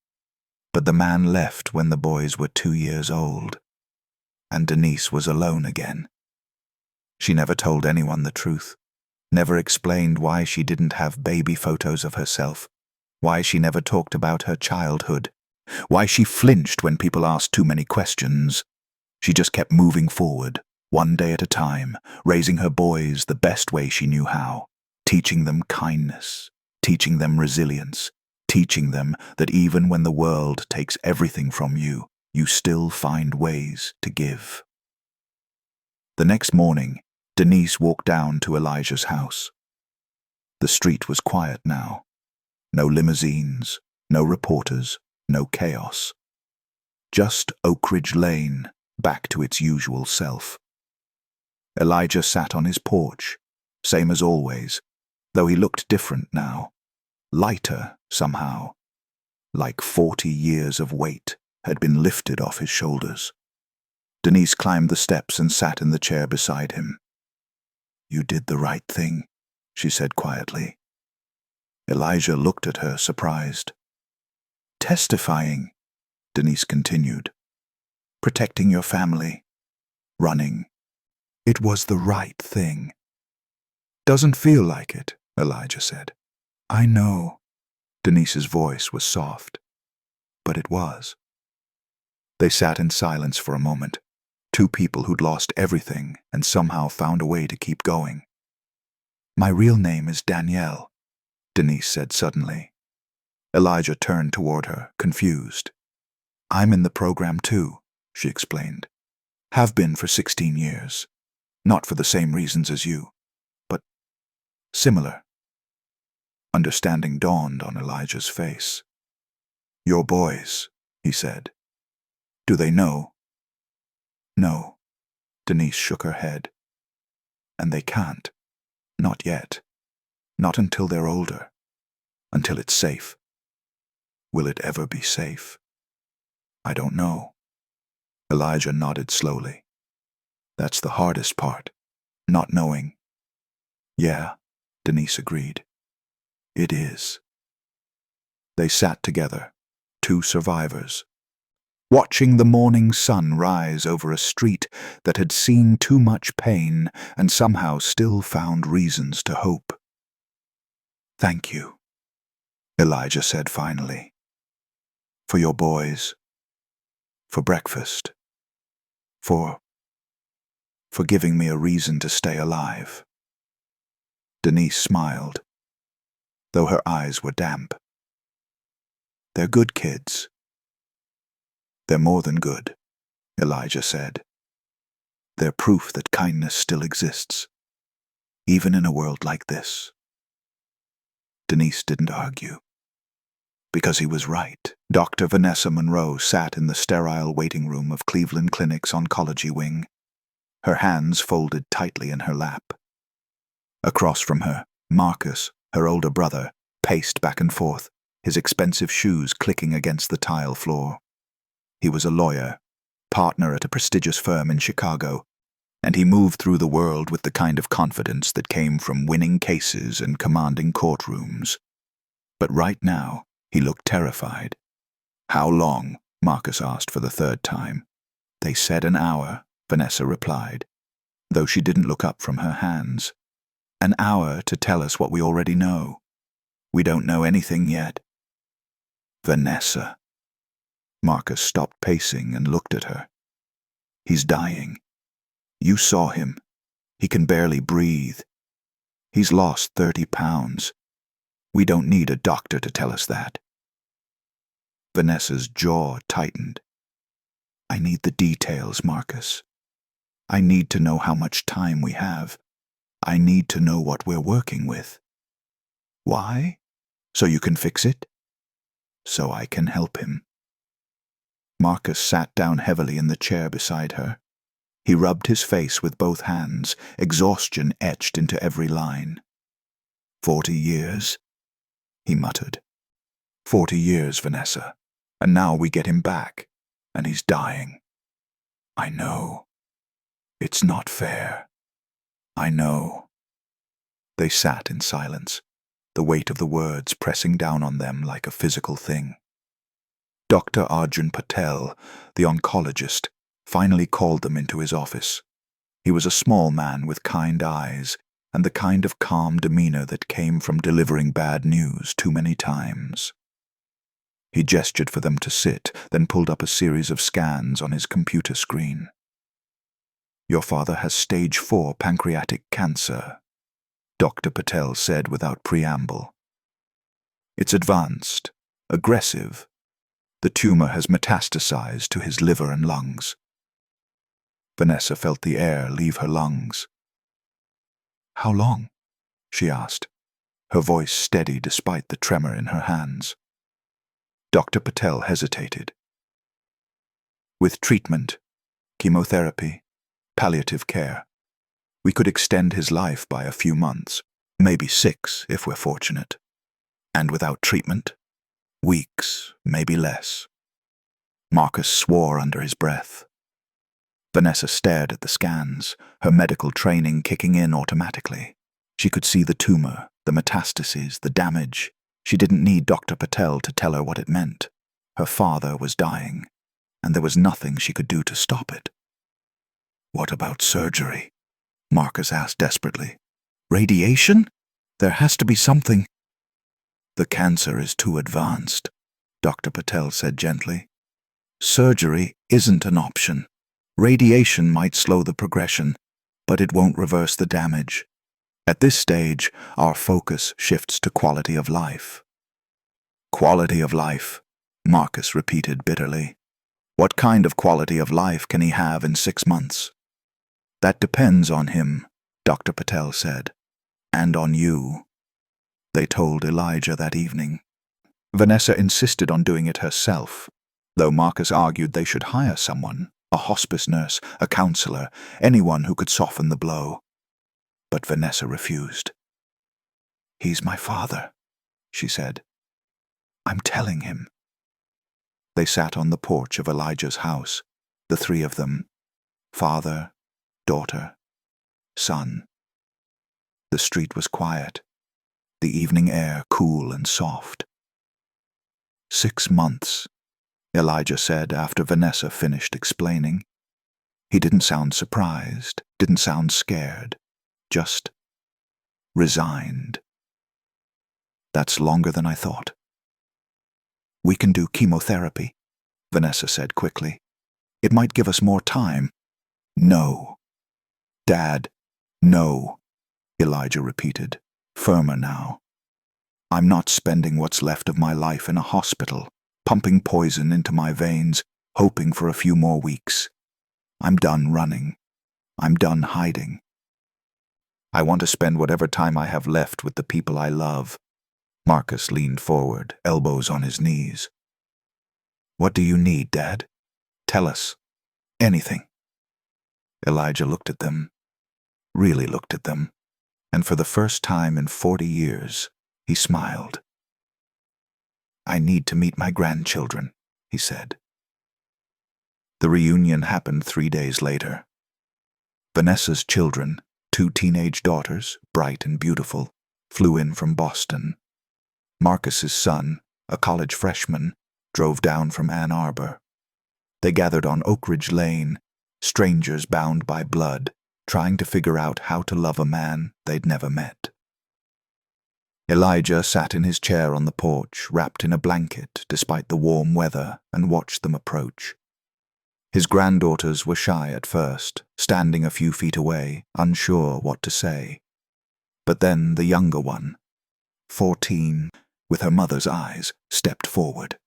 [SPEAKER 1] But the man left when the boys were 2 years old, and Denise was alone again. She never told anyone the truth, never explained why she didn't have baby photos of herself, why she never talked about her childhood. why she flinched when people asked too many questions. She just kept moving forward, one day at a time, raising her boys the best way she knew how, teaching them kindness, teaching them resilience, teaching them that even when the world takes everything from you, you still find ways to give. The next morning, Denise walked down to Elijah's house. The street was quiet now. No limousines, no reporters, no chaos. Just Oak Ridge Lane, back to its usual self. Elijah sat on his porch, same as always, though he looked different now. Lighter, somehow. Like 40 years of weight had been lifted off his shoulders. Denise climbed the steps and sat in the chair beside him. "You did the right thing," she said quietly. Elijah looked at her, surprised. "Testifying," Denise continued. "Protecting your family. Running. It was the right thing." "Doesn't feel like it," Elijah said. "I know." Denise's voice was soft. But it was. They sat in silence for a moment, two people who'd lost everything and somehow found a way to keep going. "My real name is Danielle," Denise said suddenly. Elijah turned toward her, confused. "I'm in the program too," she explained. "Have been for 16 years. Not for the same reasons as you, but similar." Understanding dawned on Elijah's face. "Your boys," he said. "Do they know?" "No." Denise shook her head. "And they can't. Not yet. Not until they're older. Until it's safe." "Will it ever be safe?" "I don't know." Elijah nodded slowly. "That's the hardest part. Not knowing." "Yeah," Denise agreed. "It is." They sat together, two survivors, watching the morning sun rise over a street that had seen too much pain and somehow still found reasons to hope. "Thank you," Elijah said finally. "For your boys. For breakfast. For giving me a reason to stay alive." Denise smiled, though her eyes were damp. "They're good kids." "They're more than good," Elijah said. "They're proof that kindness still exists, even in a world like this." Denise didn't argue. Because he was right. Dr. Vanessa Monroe sat in the sterile waiting room of Cleveland Clinic's oncology wing, her hands folded tightly in her lap. Across from her, Marcus, her older brother, paced back and forth, his expensive shoes clicking against the tile floor. He was a lawyer, partner at a prestigious firm in Chicago, and he moved through the world with the kind of confidence that came from winning cases and commanding courtrooms. But right now, he looked terrified. "How long?" Marcus asked for the third time. "They said an hour," Vanessa replied, though she didn't look up from her hands. "An hour to tell us what we already know. We don't know anything yet." "Vanessa." Marcus stopped pacing and looked at her. "He's dying. You saw him. He can barely breathe. He's lost 30 pounds. We don't need a doctor to tell us that." Vanessa's jaw tightened. "I need the details, Marcus. I need to know how much time we have. I need to know what we're working with." "Why? So you can fix it?" "So I can help him." Marcus sat down heavily in the chair beside her. He rubbed his face with both hands, exhaustion etched into every line. 40 years, he muttered. 40 years, Vanessa, and now we get him back, and he's dying. I know. It's not fair. I know. They sat in silence, the weight of the words pressing down on them like a physical thing. Dr. Arjun Patel, the oncologist, finally called them into his office. He was a small man with kind eyes and the kind of calm demeanor that came from delivering bad news too many times. He gestured for them to sit, then pulled up a series of scans on his computer screen. "Your father has stage 4 pancreatic cancer," Dr. Patel said without preamble. "It's advanced, aggressive. The tumor has metastasized to his liver and lungs." Vanessa felt the air leave her lungs. "How long?" she asked, her voice steady despite the tremor in her hands. Dr. Patel hesitated. "With treatment, chemotherapy, palliative care, we could extend his life by a few months, maybe 6 if we're fortunate. And without treatment, weeks, maybe less." Marcus swore under his breath. Vanessa stared at the scans, her medical training kicking in automatically. She could see the tumor, the metastases, the damage. She didn't need Dr. Patel to tell her what it meant. Her father was dying, and there was nothing she could do to stop it. "What about surgery?" Marcus asked desperately. "Radiation? There has to be something." "The cancer is too advanced," Dr. Patel said gently. "Surgery isn't an option. Radiation might slow the progression, but it won't reverse the damage. At this stage, our focus shifts to quality of life." "Quality of life," Marcus repeated bitterly. "What kind of quality of life can he have in 6 months?" "That depends on him," Dr. Patel said. "And on you." They told Elijah that evening. Vanessa insisted on doing it herself, though Marcus argued they should hire someone, a hospice nurse, a counselor, anyone who could soften the blow. But Vanessa refused. "He's my father," she said. "I'm telling him." They sat on the porch of Elijah's house, the 3 of them, father, daughter, son. The street was quiet, the evening air cool and soft. 6 months, Elijah said after Vanessa finished explaining. He didn't sound surprised, didn't sound scared, just resigned. "That's longer than I thought." "We can do chemotherapy," Vanessa said quickly. "It might give us more time." "No. Dad, no," Elijah repeated, firmer now. "I'm not spending what's left of my life in a hospital, pumping poison into my veins, hoping for a few more weeks. I'm done running. I'm done hiding. I want to spend whatever time I have left with the people I love." Marcus leaned forward, elbows on his knees. "What do you need, Dad? Tell us. Anything." Elijah looked at them, really looked at them, and for the first time in 40 years, he smiled. "I need to meet my grandchildren," he said. The reunion happened 3 days later. Vanessa's children, 2 teenage daughters, bright and beautiful, flew in from Boston. Marcus's son, a college freshman, drove down from Ann Arbor. They gathered on Oak Ridge Lane, strangers bound by blood, trying to figure out how to love a man they'd never met. Elijah sat in his chair on the porch, wrapped in a blanket despite the warm weather, and watched them approach. His granddaughters were shy at first, standing a few feet away, unsure what to say. But then the younger one, 14, with her mother's eyes, stepped forward.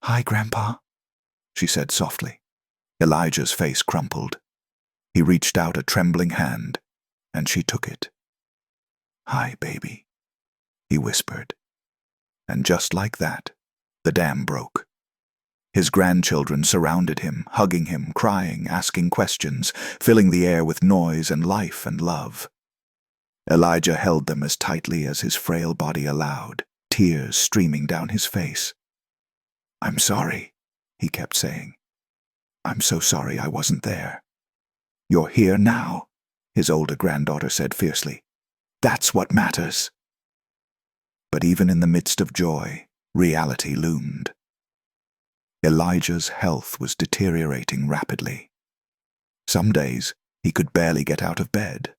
[SPEAKER 1] "Hi, Grandpa," she said softly. Elijah's face crumpled. He reached out a trembling hand, and she took it. "Hi, baby," he whispered. And just like that, the dam broke. His grandchildren surrounded him, hugging him, crying, asking questions, filling the air with noise and life and love. Elijah held them as tightly as his frail body allowed, tears streaming down his face. "I'm sorry," he kept saying. "I'm so sorry I wasn't there." "You're here now," his older granddaughter said fiercely. "That's what matters." But even in the midst of joy, reality loomed. Elijah's health was deteriorating rapidly. Some days, he could barely get out of bed.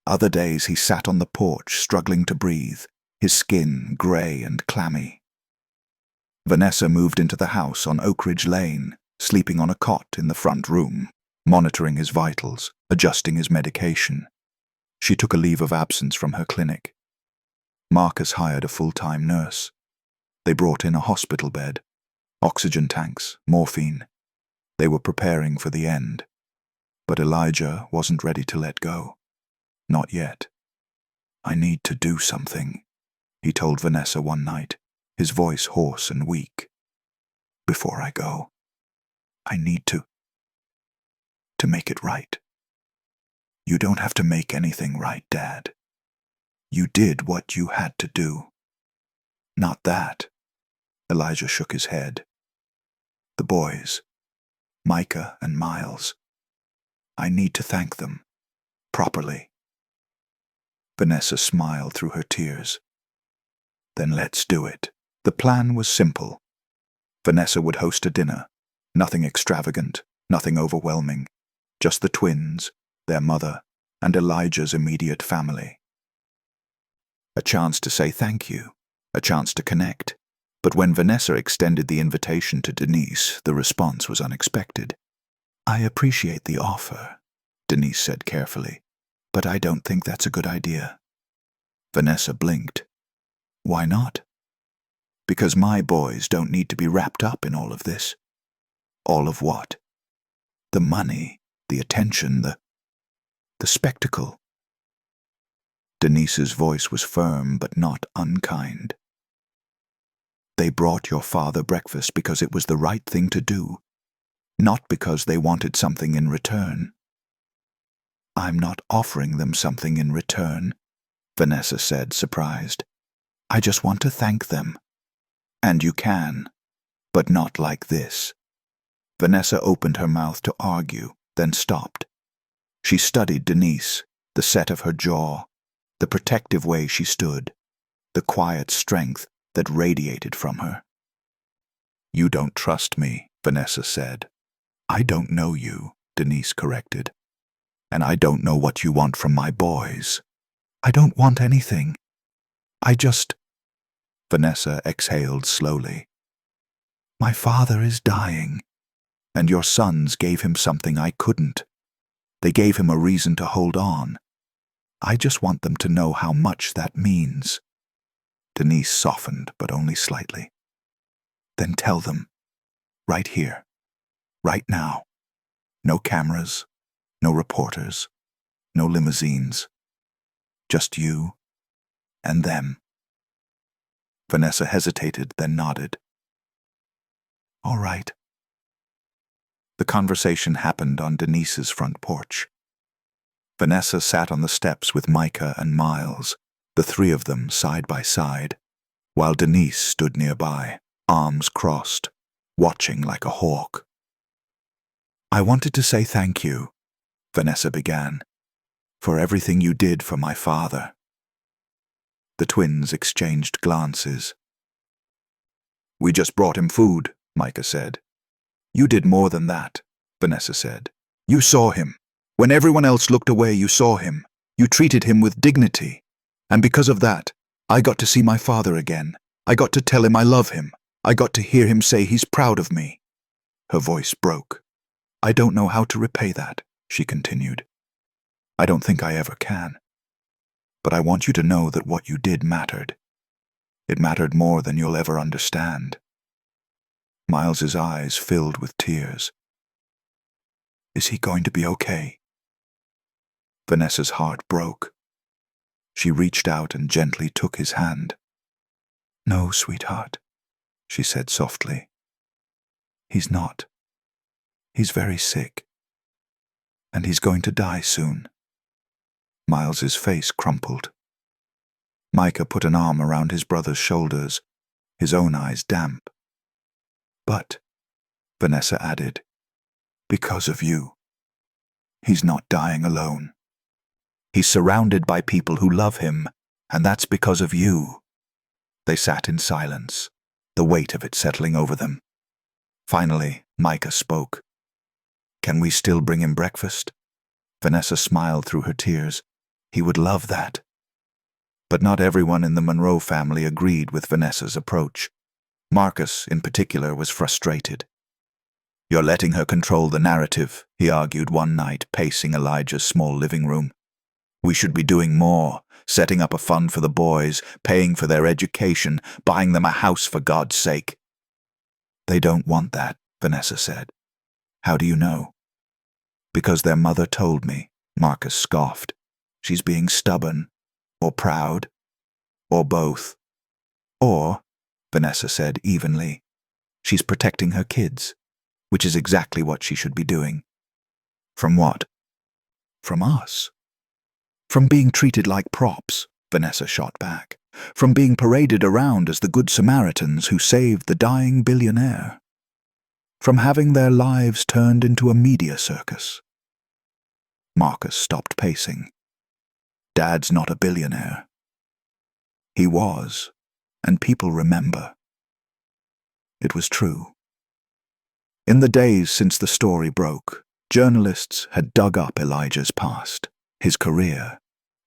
[SPEAKER 1] Other days he sat on the porch, struggling to breathe, his skin gray and clammy. Vanessa moved into the house on Oak Ridge Lane, sleeping on a cot in the front room, monitoring his vitals, adjusting his medication. She took a leave of absence from her clinic. Marcus hired a full-time nurse. They brought in a hospital bed, oxygen tanks, morphine. They were preparing for the end. But Elijah wasn't ready to let go. Not yet. "I need to do something," he told Vanessa one night, his voice hoarse and weak. "Before I go, I need to make it right." "You don't have to make anything right, Dad. You did what you had to do." "Not that." Elijah shook his head. "The boys, Micah and Miles. I need to thank them, properly." Vanessa smiled through her tears. "Then let's do it." The plan was simple. Vanessa would host a dinner, nothing extravagant, nothing overwhelming, just the twins, their mother, and Elijah's immediate family. A chance to say thank you, a chance to connect. But when Vanessa extended the invitation to Denise, the response was unexpected. "I appreciate the offer," Denise said carefully, "but I don't think that's a good idea." Vanessa blinked. "Why not?" "Because my boys don't need to be wrapped up in all of this." "All of what?" "The money, the attention, the spectacle." Denise's voice was firm but not unkind. "They brought your father breakfast because it was the right thing to do, not because they wanted something in return." "I'm not offering them something in return," Vanessa said, surprised. "I just want to thank them." "And you can, but not like this." Vanessa opened her mouth to argue, then stopped. She studied Denise, the set of her jaw, the protective way she stood, the quiet strength that radiated from her. "You don't trust me," Vanessa said. "I don't know you," Denise corrected. "And I don't know what you want from my boys." "I don't want anything. I just—" Vanessa exhaled slowly. "My father is dying, and your sons gave him something I couldn't. They gave him a reason to hold on. I just want them to know how much that means." Denise softened, but only slightly. "Then tell them. Right here. Right now. No cameras. No reporters. No limousines. Just you and them." Vanessa hesitated, then nodded. "All right." The conversation happened on Denise's front porch. Vanessa sat on the steps with Micah and Miles, the three of them side by side, while Denise stood nearby, arms crossed, watching like a hawk. "I wanted to say thank you," Vanessa began, "for everything you did for my father." The twins exchanged glances. "We just brought him food," Micah said. "You did more than that," Vanessa said. "You saw him. When everyone else looked away, you saw him. You treated him with dignity. And because of that, I got to see my father again. I got to tell him I love him. I got to hear him say he's proud of me." Her voice broke. "I don't know how to repay that," she continued. "I don't think I ever can. But I want you to know that what you did mattered. It mattered more than you'll ever understand." Miles's eyes filled with tears. "Is he going to be okay?" Vanessa's heart broke. She reached out and gently took his hand. "No, sweetheart," she said softly. "He's not. He's very sick. And he's going to die soon." Miles's face crumpled. Micah put an arm around his brother's shoulders, his own eyes damp. "But," Vanessa added, "because of you. He's not dying alone. He's surrounded by people who love him, and that's because of you." They sat in silence, the weight of it settling over them. Finally, Micah spoke. "Can we still bring him breakfast?" Vanessa smiled through her tears. "He would love that." But not everyone in the Monroe family agreed with Vanessa's approach. Marcus, in particular, was frustrated. "You're letting her control the narrative," he argued one night, pacing Elijah's small living room. "We should be doing more, setting up a fund for the boys, paying for their education, buying them a house for God's sake." "They don't want that," Vanessa said. "How do you know?" "Because their mother told me," Marcus scoffed. "She's being stubborn, or proud, or both." "Or," Vanessa said evenly, "she's protecting her kids, which is exactly what she should be doing." "From what?" "From us." "From being treated like props," Vanessa shot back. "From being paraded around as the Good Samaritans who saved the dying billionaire. From having their lives turned into a media circus." Marcus stopped pacing. "Dad's not a billionaire." "He was, and people remember." It was true. In the days since the story broke, journalists had dug up Elijah's past, his career,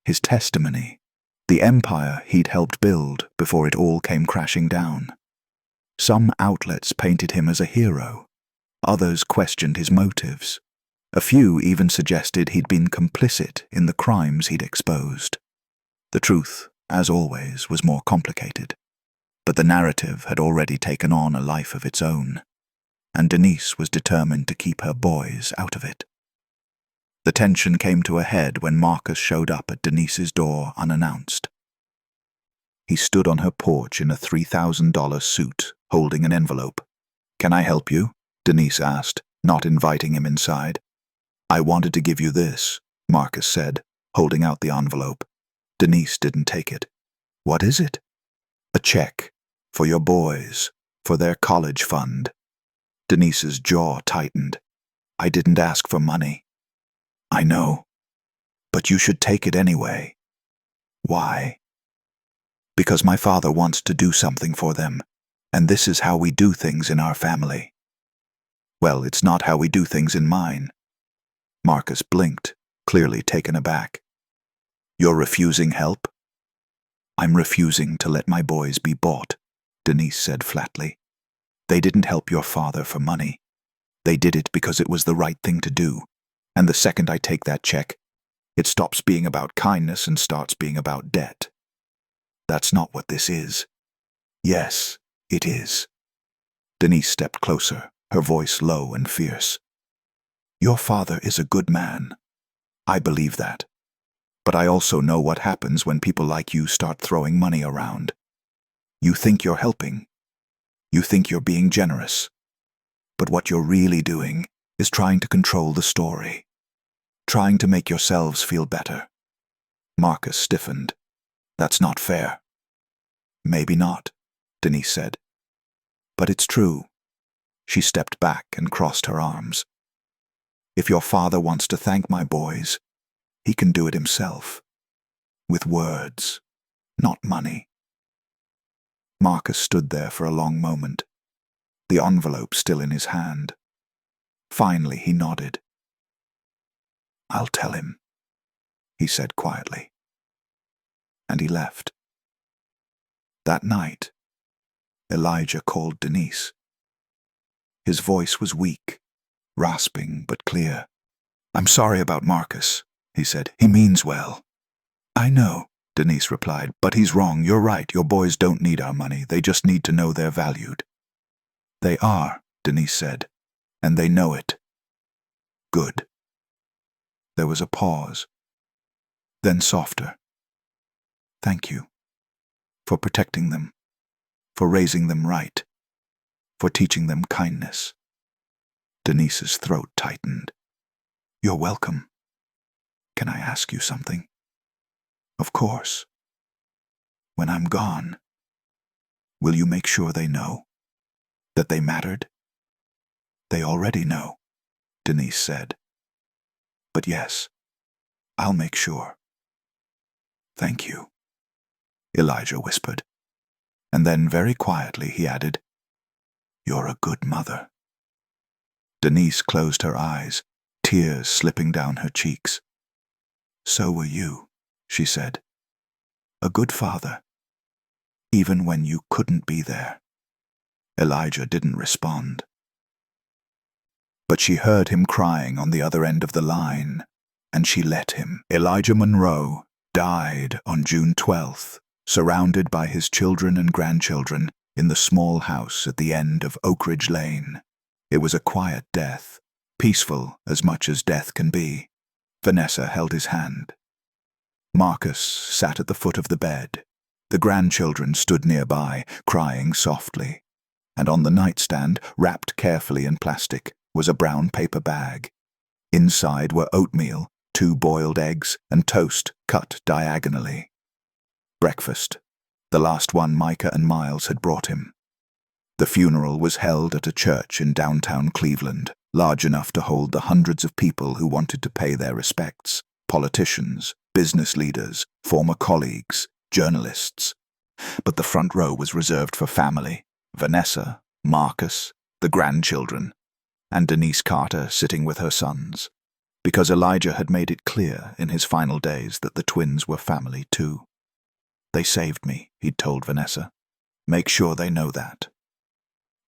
[SPEAKER 1] his testimony, the empire he'd helped build before it all came crashing down. Some outlets painted him as a hero. Others questioned his motives. A few even suggested he'd been complicit in the crimes he'd exposed. The truth, as always, was more complicated. But the narrative had already taken on a life of its own, and Denise was determined to keep her boys out of it. The tension came to a head when Marcus showed up at Denise's door unannounced. He stood on her porch in a $3,000 suit, holding an envelope. "Can I help you?" Denise asked, not inviting him inside. "I wanted to give you this," Marcus said, holding out the envelope. Denise didn't take it. "What is it?" "A check. For your boys. For their college fund." Denise's jaw tightened. "I didn't ask for money." "I know. But you should take it anyway." "Why?" "Because my father wants to do something for them, and this is how we do things in our family." "Well, it's not how we do things in mine." Marcus blinked, clearly taken aback. "You're refusing help?" "I'm refusing to let my boys be bought," Denise said flatly. "They didn't help your father for money. They did it because it was the right thing to do. And the second I take that check, it stops being about kindness and starts being about debt. That's not what this is." "Yes, it is." Denise stepped closer, her voice low and fierce. "Your father is a good man. I believe that. But I also know what happens when people like you start throwing money around. You think you're helping. You think you're being generous. But what you're really doing is trying to control the story. Trying to make yourselves feel better." Marcus stiffened. "That's not fair." "Maybe not," Denise said. "But it's true." She stepped back and crossed her arms. "If your father wants to thank my boys, he can do it himself. With words, not money." Marcus stood there for a long moment, the envelope still in his hand. Finally, he nodded. "I'll tell him," he said quietly. And he left. That night, Elijah called Denise. His voice was weak, rasping but clear. "I'm sorry about Marcus," he said. "He means well." "I know," Denise replied, "but he's wrong. You're right. Your boys don't need our money. They just need to know they're valued." "They are," Denise said, "and they know it." "Good." There was a pause. Then softer. "Thank you. For protecting them. For raising them right. For teaching them kindness." Denise's throat tightened. "You're welcome. Can I ask you something?" "Of course." "When I'm gone, will you make sure they know? That they mattered?" "They already know," Denise said. "But yes, I'll make sure." "Thank you," Elijah whispered. And then very quietly he added, "You're a good mother." Denise closed her eyes, tears slipping down her cheeks. "So were you," she said. "A good father, even when you couldn't be there." Elijah didn't respond. But she heard him crying on the other end of the line, and she let him. Elijah Monroe died on June 12th, surrounded by his children and grandchildren in the small house at the end of Oak Ridge Lane. It was a quiet death, peaceful as much as death can be. Vanessa held his hand. Marcus sat at the foot of the bed. The grandchildren stood nearby, crying softly. And on the nightstand, wrapped carefully in plastic, was a brown paper bag. Inside were oatmeal, 2 boiled eggs, and toast cut diagonally. Breakfast, the last one Micah and Miles had brought him. The funeral was held at a church in downtown Cleveland, large enough to hold the hundreds of people who wanted to pay their respects: politicians, business leaders, former colleagues, journalists. But the front row was reserved for family: Vanessa, Marcus, the grandchildren, and Denise Carter sitting with her sons, because Elijah had made it clear in his final days that the twins were family too. "They saved me," he'd told Vanessa. "Make sure they know that."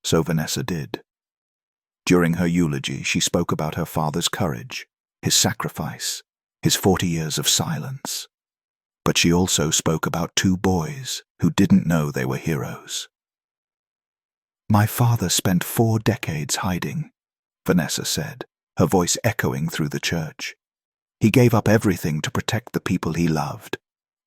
[SPEAKER 1] So Vanessa did. During her eulogy, she spoke about her father's courage, his sacrifice, his 40 years of silence. But she also spoke about 2 boys who didn't know they were heroes. "My father spent 4 decades hiding," Vanessa said, her voice echoing through the church. "He gave up everything to protect the people he loved,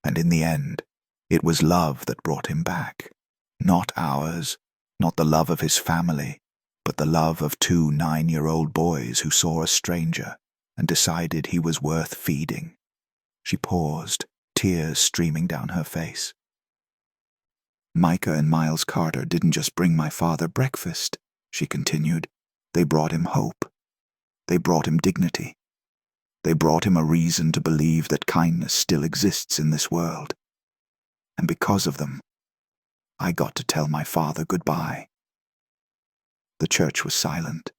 [SPEAKER 1] and in the end, it was love that brought him back. Not ours, not the love of his family, but the love of 2 9-year-old boys who saw a stranger and decided he was worth feeding." She paused, tears streaming down her face. "Micah and Miles Carter didn't just bring my father breakfast," she continued. "They brought him hope. They brought him dignity. They brought him a reason to believe that kindness still exists in this world. And because of them, I got to tell my father goodbye." The church was silent.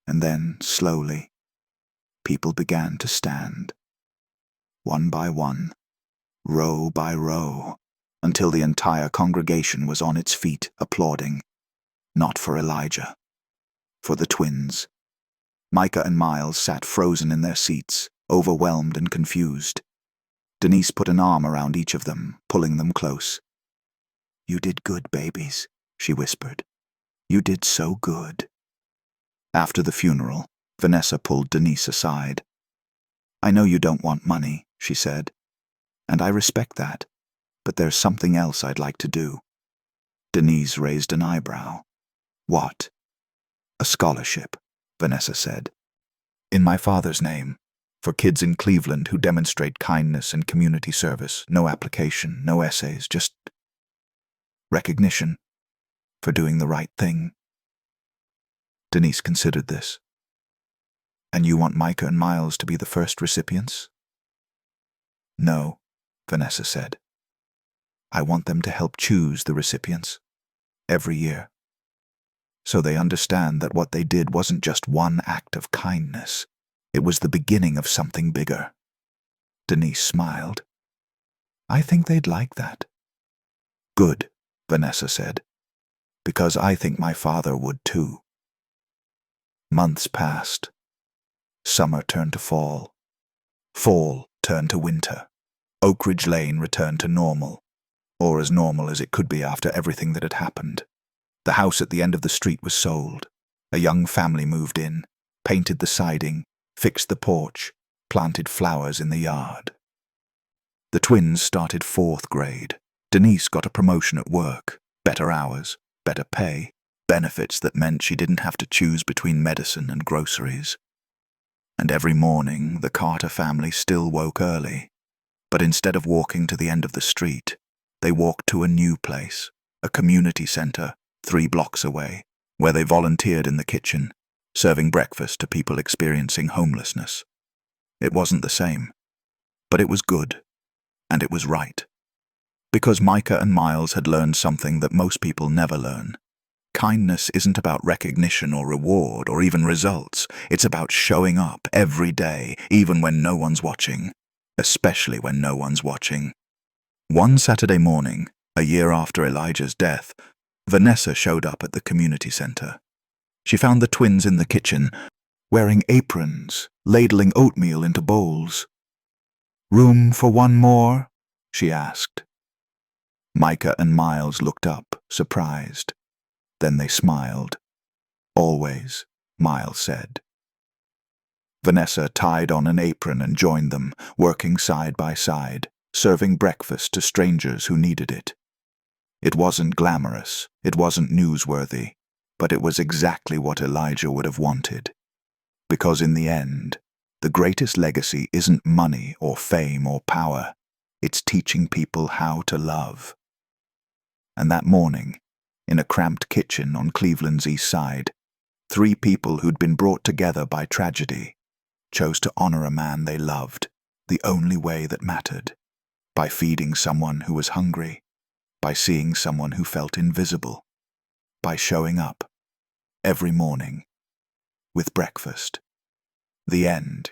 [SPEAKER 1] And then, slowly, people began to stand. One by one, row by row, until the entire congregation was on its feet, applauding. Not for Elijah. For the twins. Micah and Miles sat frozen in their seats, overwhelmed and confused. Denise put an arm around each of them, pulling them close. "You did good, babies," she whispered. "You did so good." After the funeral, Vanessa pulled Denise aside. "I know you don't want money," she said, "and I respect that, but there's something else I'd like to do." Denise raised an eyebrow. "What?" "A scholarship," Vanessa said. "In my father's name, for kids in Cleveland who demonstrate kindness and community service. No application, no essays, just recognition for doing the right thing." Denise considered this. "And you want Micah and Miles to be the first recipients?" "No," Vanessa said. "I want them to help choose the recipients every year, so they understand that what they did wasn't just one act of kindness. It was the beginning of something bigger." Denise smiled. "I think they'd like that." "Good," Vanessa said, "because I think my father would too." Months passed. Summer turned to fall. Fall turned to winter. Oak Ridge Lane returned to normal, or as normal as it could be after everything that had happened. The house at the end of the street was sold. A young family moved in, painted the siding, fixed the porch, planted flowers in the yard. The twins started 4th grade. Denise got a promotion at work, better hours, better pay, benefits that meant she didn't have to choose between medicine and groceries. And every morning, the Carter family still woke early. But instead of walking to the end of the street, they walked to a new place, a community center 3 blocks away, where they volunteered in the kitchen, serving breakfast to people experiencing homelessness. It wasn't the same, but it was good, and it was right. Because Micah and Miles had learned something that most people never learn. Kindness isn't about recognition or reward or even results. It's about showing up every day, even when no one's watching, especially when no one's watching. One Saturday morning, a year after Elijah's death, Vanessa showed up at the community center. She found the twins in the kitchen, wearing aprons, ladling oatmeal into bowls. "Room for one more?" she asked. Micah and Miles looked up, surprised. Then they smiled. "Always," Miles said. Vanessa tied on an apron and joined them, working side by side, serving breakfast to strangers who needed it. It wasn't glamorous, it wasn't newsworthy, but it was exactly what Elijah would have wanted. Because in the end, the greatest legacy isn't money or fame or power, it's teaching people how to love. And that morning, in a cramped kitchen on Cleveland's east side, 3 people who'd been brought together by tragedy chose to honor a man they loved the only way that mattered, by feeding someone who was hungry, by seeing someone who felt invisible, by showing up every morning with breakfast. The end.